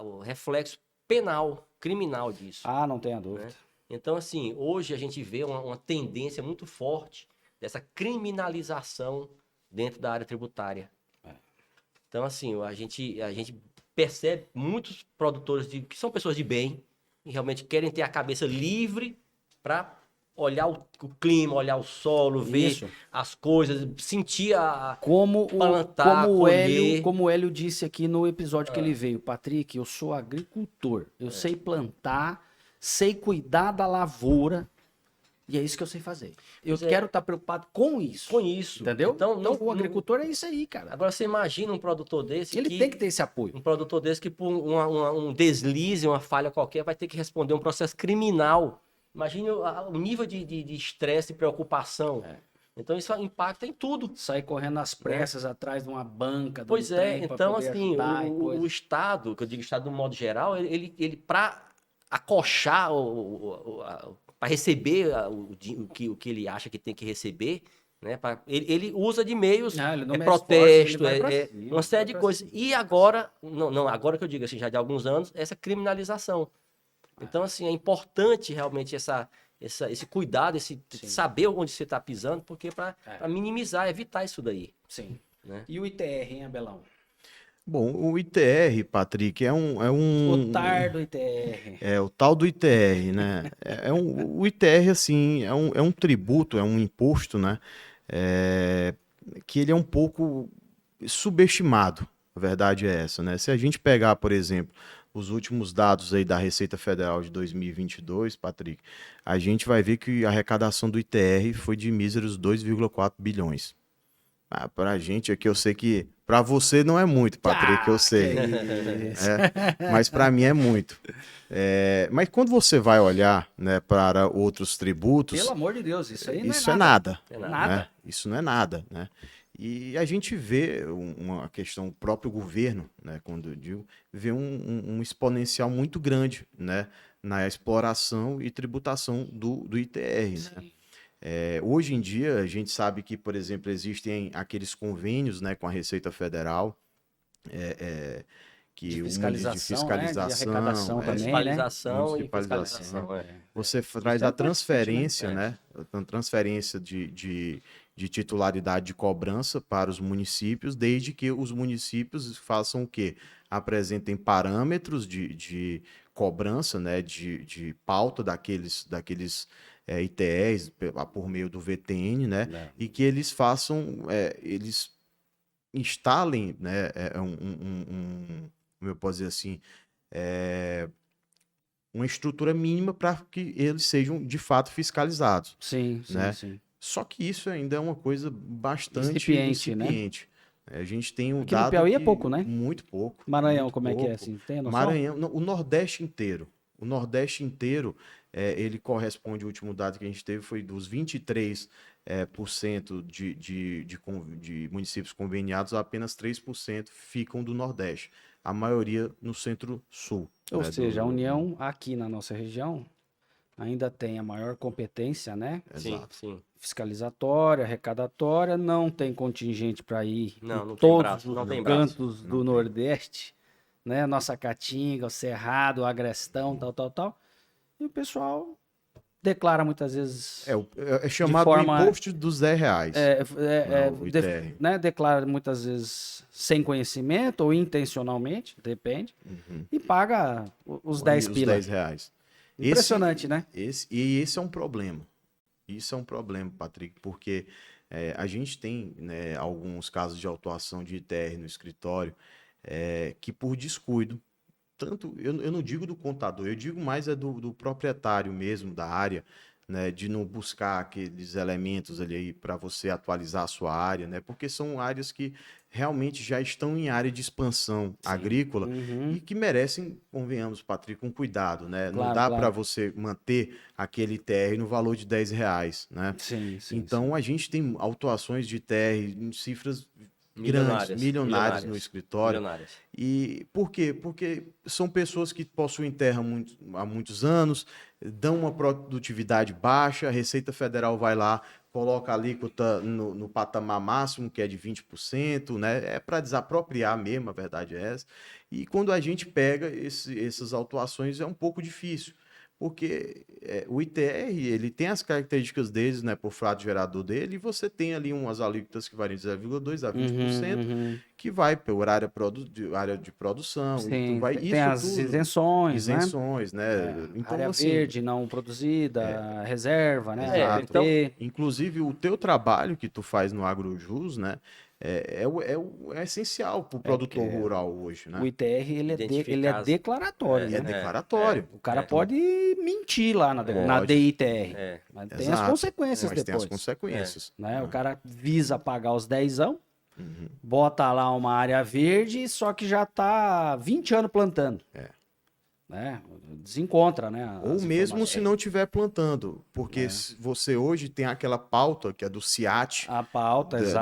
o reflexo penal, criminal disso. Não tenha dúvida. Né? Então, assim, hoje a gente vê uma tendência muito forte dessa criminalização dentro da área tributária. Então, assim, a gente percebe muitos produtores que são pessoas de bem, e realmente querem ter a cabeça livre para olhar o clima, olhar o solo, ver Isso. as coisas, sentir a Como plantar, colher. Como o Hélio disse aqui no episódio que ele veio, Patrick, eu sou agricultor, eu sei plantar, sei cuidar da lavoura, e é isso que eu sei fazer. Eu Pois é. quero estar preocupado com isso. Com isso. Entendeu? Então, O agricultor é isso aí, cara. Agora você imagina um produtor desse Ele tem que ter esse apoio. um produtor desse que por um deslize, uma falha qualquer, vai ter que responder um processo criminal. Imagine o nível de estresse e preocupação. É. Então isso impacta em tudo. Sair correndo às pressas atrás de uma banca, de Pois um é, trem pra então poder assim, ajudar e coisa. o Estado, que eu digo Estado de um modo geral, ele para acochar, para receber o que ele acha que tem que receber, né? Ele usa de meios, Não, ele não mede protesto, esforço, ele vai pra cima, uma série vai de pra coisas. cima. E agora, não, agora que eu digo assim, já de alguns anos, essa criminalização. Então, assim, é importante realmente esse cuidado, esse Sim. saber onde você está pisando, porque para É. minimizar, evitar isso daí. Sim. Né? E o ITR, hein, Abelão? Bom, o ITR, Patrick, é um O TAR do ITR. É o tal do ITR, né? O ITR, assim, é um tributo, é um imposto, né? Que ele é um pouco subestimado, a verdade é essa, né? Se a gente pegar, por exemplo, os últimos dados aí da Receita Federal de 2022, Patrick, a gente vai ver que a arrecadação do ITR foi de míseros 2,4 bilhões. Pra gente aqui, eu sei que pra você não é muito, Patrick, eu sei. Que isso. Mas para mim é muito. Mas quando você vai olhar, né, para outros tributos, Pelo amor de Deus, isso aí não isso é nada. É nada. Nada. né? Isso não é nada, né? E a gente vê uma questão, o próprio governo, né, quando eu digo, vê um exponencial muito grande, né, na exploração e tributação do ITR, né? Sim. Hoje em dia, a gente sabe que, por exemplo, existem aqueles convênios, né, com a Receita Federal, que De de fiscalização, né? De arrecadação também, Municipalização né? e Municipalização. fiscalização. Você Isso traz é a importante, transferência, né? a transferência de titularidade de cobrança para os municípios, desde que os municípios façam o quê? Apresentem parâmetros de cobrança, né? De pauta daqueles ITRs por meio do VTN, né? né? E que eles façam, eles instalem, né? Como eu posso dizer assim, uma estrutura mínima para que eles sejam de fato fiscalizados. Sim, sim, Né? sim. Só que isso ainda é uma coisa bastante Incipiente, né? incipiente. A gente tem um Aqui no dado Piauí é que pouco, né? muito pouco. Maranhão, muito como é que é pouco. assim? Tem a noção? Maranhão, não, o Nordeste inteiro. O Nordeste inteiro, ele corresponde, o último dado que a gente teve foi dos 23% por cento de municípios conveniados, apenas 3% ficam do Nordeste. A maioria no Centro-Sul. Ou né, seja, a União aqui na nossa região ainda tem a maior competência, né? Sim, Exato. sim. Fiscalizatória, arrecadatória, não tem contingente para ir Não, em não tem todos braço, os não tem braço. cantos Não do tem. Nordeste, né? Nossa Caatinga, o Cerrado, o Agrestão, tal. E o pessoal declara muitas vezes, É chamado forma- imposto dos R$10. O ITR. né? Declara muitas vezes sem conhecimento ou intencionalmente, depende, Uhum. e paga os 10 Os pila. R$10. Impressionante, né? Esse é um problema. Isso é um problema, Patrick, porque a gente tem, né, alguns casos de autuação de ITR no escritório que por descuido, tanto, eu não digo do contador, eu digo mais do proprietário mesmo da área, né, de não buscar aqueles elementos ali para você atualizar a sua área, né, porque são áreas que realmente já estão em área de expansão agrícola Uhum. e que merecem, convenhamos, Patrick, um cuidado, né? Não Claro, dá claro. para você manter aquele ITR no valor de R$10, né? Sim, sim. Então a gente tem autuações de ITR em cifras grandes, milionárias no escritório. Milionárias. E por quê? Porque são pessoas que possuem terra há muitos anos, dão uma produtividade baixa, a Receita Federal vai lá, coloca a alíquota no patamar máximo, que é de 20%, né? É para desapropriar mesmo, a verdade é essa. E quando a gente pega essas autuações, é um pouco difícil. porque o ITR, ele tem as características deles, né, por frato gerador dele, e você tem ali umas alíquotas que variam de 0,2% a 20%, que vai por área de produção, Sim, vai, tem isso as tudo, isenções, né? né? Então, Área assim, verde não produzida, reserva, né? exato. então, APP. Inclusive, o teu trabalho que tu faz no AgroJus, né, é essencial para o produtor rural hoje, O né? ITR, ele é Identificar as- declaratório, É né? declaratório. O cara pode mentir lá na Pode. DITR, É, mas tem as Exato. consequências Mas tem as depois, consequências. né? O Né? cara visa pagar os 10ão, Uhum. bota lá uma área verde, só que já tá 20 anos plantando. Né? Desencontra, né? Ou as mesmo se informações. não estiver plantando, porque É. você hoje tem aquela pauta que é do CIAT, A pauta, da Receita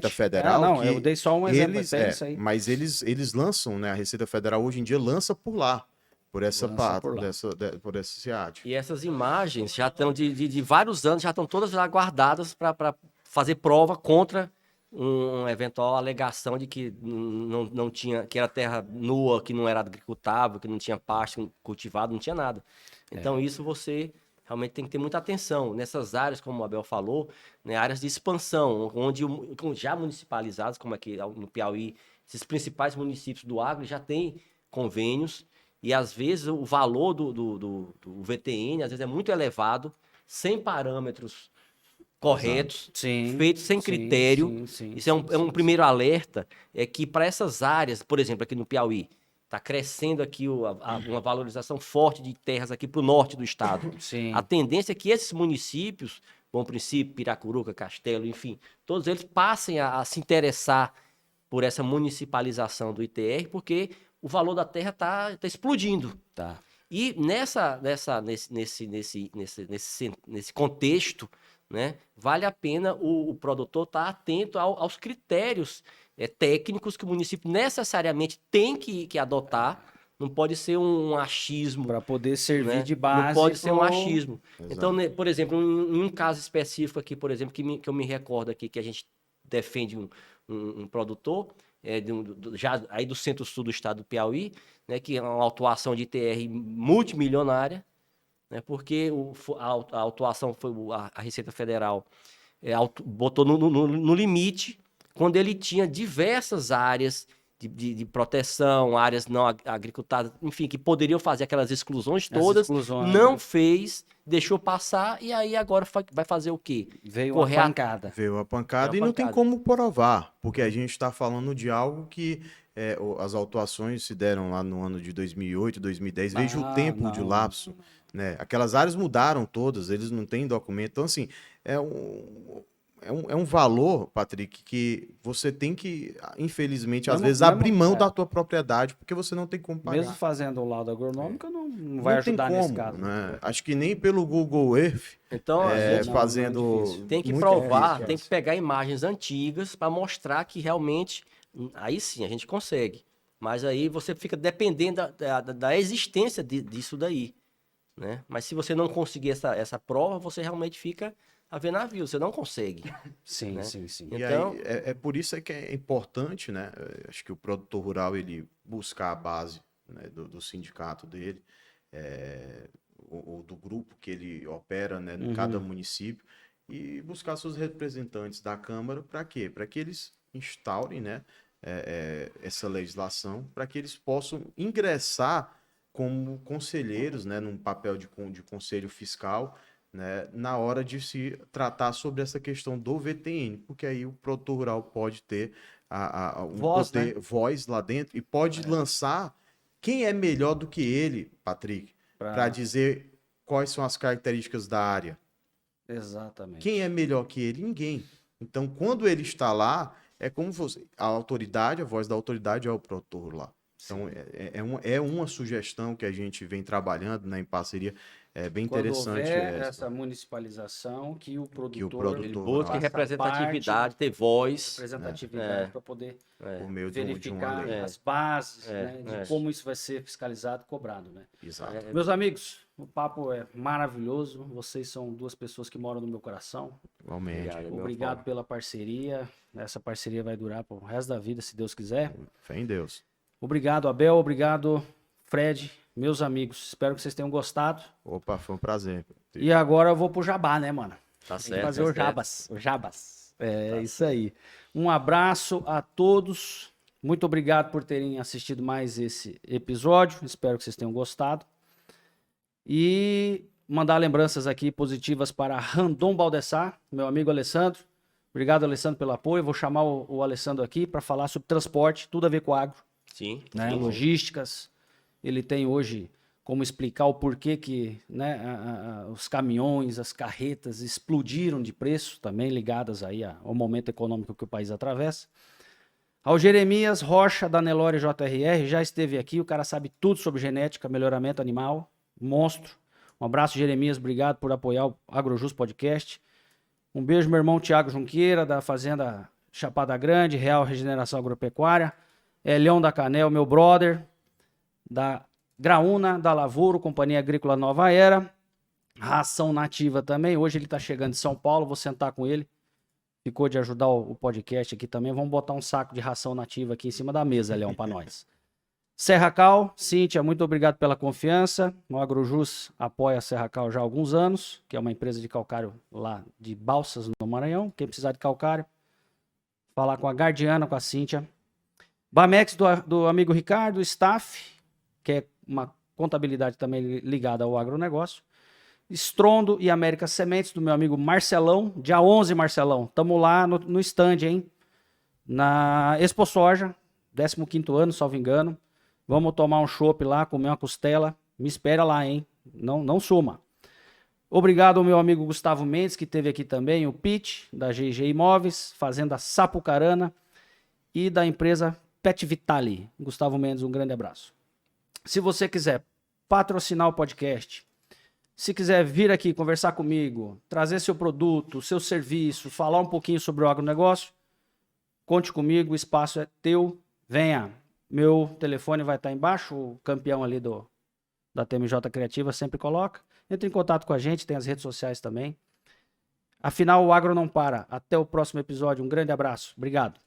exatamente. Federal, Não, eu que dei só um exemplo, eles, mas é isso aí. mas eles lançam, né? A Receita Federal hoje em dia lança por lá, por essa Lança pauta, por lá. por esse CIAT. E essas imagens já estão de vários anos, já estão todas lá guardadas para fazer prova contra uma eventual alegação de que não tinha, que era terra nua, que não era agricultável, que não tinha pasto cultivado, não tinha nada. Então isso você realmente tem que ter muita atenção nessas áreas, como o Abel falou, né, áreas de expansão, onde já municipalizadas, como aqui no Piauí, esses principais municípios do agro já têm convênios. E às vezes o valor do VTN às vezes é muito elevado, sem parâmetros corretos, Sim, feitos sem sim, critério. sim, Isso é um primeiro alerta, é que para essas áreas, por exemplo, aqui no Piauí, está crescendo aqui uma valorização forte de terras aqui para o norte do estado. sim. A tendência é que esses municípios, Bom Princípio, Piracuruca, Castelo, enfim, todos eles passem a se interessar por essa municipalização do ITR, porque o valor da terra está explodindo. Tá. E nesse contexto, né, vale a pena o produtor estar atento aos critérios técnicos que o município necessariamente tem que adotar. Não pode ser um achismo, Para poder servir né? de Não base. pode ser um achismo. Exato. Então, né, por exemplo, em um caso específico aqui, por exemplo, que eu me recordo aqui, que a gente defende um produtor, já aí do centro-sul do estado do Piauí, né, que é uma autuação de ITR multimilionária, né, porque a autuação foi a Receita Federal botou no limite quando ele tinha diversas áreas de proteção, áreas não agricultadas, enfim, que poderiam fazer aquelas exclusões todas, exclusões, não né? fez, deixou passar, e aí agora vai fazer o quê? Veio Correr a pancada. Veio a pancada É e uma não tem pancada. como provar, porque a gente está falando de algo que as autuações se deram lá no ano de 2008, 2010. Veja o tempo de não. lapso, né? Aquelas áreas mudaram todas, eles não têm documento. Então, assim, é um valor, Patrick, que você tem que, infelizmente, às Mesmo- vezes, mesmo- abrir mão é. da tua propriedade, porque você não tem como pagar. Mesmo fazendo o laudo agronômico, não vai Não tem ajudar nesse como, caso. né? Acho que nem pelo Google Earth, Então, a gente não, fazendo... não é difícil. tem que muito provar, difícil. tem que pegar imagens antigas para mostrar que realmente, aí sim, a gente consegue. Mas aí você fica dependendo da existência disso daí, né? Mas se você não conseguir essa prova, você realmente fica a ver navio, você não consegue. Sim, né? sim, sim. E Então- aí, é por isso que é importante, né? Acho que o produtor rural, ele buscar a base, né, do sindicato dele, ou do grupo que ele opera, né, em cada município, e buscar seus representantes da Câmara, para quê? Para que eles instaurem, né, essa legislação, para que eles possam ingressar como conselheiros, né, num papel de conselho fiscal, né, na hora de se tratar sobre essa questão do VTN, porque aí o produtor rural pode ter voz lá dentro e pode lançar quem é melhor do que ele, Patrick, para dizer quais são as características da área. Exatamente. Quem é melhor que ele? Ninguém. Então, quando ele está lá, é como você. A autoridade, a voz da autoridade é o produtor lá. Então, é uma sugestão que a gente vem trabalhando, né, em parceria. É bem Quando interessante houver essa municipalização, que o produtor, produtor Ele Todo busca rural. representatividade, ter voz. representatividade É. para poder por meio de uma verificar lei. as bases, né, de é. como isso vai ser fiscalizado e cobrado, né? Exato. Meus amigos, o papo é maravilhoso. Vocês são duas pessoas que moram no meu coração. Igualmente. Obrigado pela parceria. Essa parceria vai durar pro resto da vida, se Deus quiser. Fé em Deus. Obrigado, Abel. Obrigado, Fred, meus amigos, espero que vocês tenham gostado. Opa, foi um prazer. E agora eu vou pro jabá, né, mano? Tá Tem que certo. fazer tá o certo. jabas. O jabas. É isso aí. Um abraço a todos. Muito obrigado por terem assistido mais esse episódio. Espero que vocês tenham gostado. E mandar lembranças aqui positivas para Randon Baldessar, meu amigo Alessandro. Obrigado, Alessandro, pelo apoio. Vou chamar o Alessandro aqui para falar sobre transporte, tudo a ver com agro, Sim, né? sim. Logísticas. Ele tem hoje como explicar o porquê que, né, os caminhões, as carretas explodiram de preço, também ligadas aí ao momento econômico que o país atravessa. Ao Jeremias Rocha, da Nelore JRR, já esteve aqui, o cara sabe tudo sobre genética, melhoramento animal, monstro. Um abraço, Jeremias, obrigado por apoiar o AgroJus Podcast. Um beijo, meu irmão Tiago Junqueira, da Fazenda Chapada Grande, Real Regeneração Agropecuária. Leão da Canel, meu brother, da Graúna, da Lavoro, Companhia Agrícola Nova Era. Ração Nativa também, hoje ele está chegando de São Paulo, vou sentar com ele. Ficou de ajudar o podcast aqui também. Vamos botar um saco de ração nativa aqui em cima da mesa, Leão, para nós. Serra Cal, Cíntia, muito obrigado pela confiança. O AgroJus apoia a Serra Cal já há alguns anos, que é uma empresa de calcário lá de Balsas, no Maranhão. Quem precisar de calcário, falar com a Guardiana, com a Cíntia. Bamex do amigo Ricardo, Staff, que é uma contabilidade também ligada ao agronegócio. Estrondo e América Sementes, do meu amigo Marcelão. Dia 11, Marcelão. Tamo lá no stand, hein? Na Expo Soja, 15º ano, salvo engano. Vamos tomar um chopp lá, comer uma costela. Me espera lá, hein? Não suma. Obrigado ao meu amigo Gustavo Mendes, que esteve aqui também. O Pete, da GG Imóveis. Fazenda Sapucarana. E da empresa Pet Vitali. Gustavo Mendes, um grande abraço. Se você quiser patrocinar o podcast, se quiser vir aqui conversar comigo, trazer seu produto, seu serviço, falar um pouquinho sobre o agronegócio, conte comigo, o espaço é teu, venha. Meu telefone vai estar embaixo, o campeão ali da TMJ Criativa sempre coloca. Entre em contato com a gente, tem as redes sociais também. Afinal, o agro não para. Até o próximo episódio, um grande abraço. Obrigado.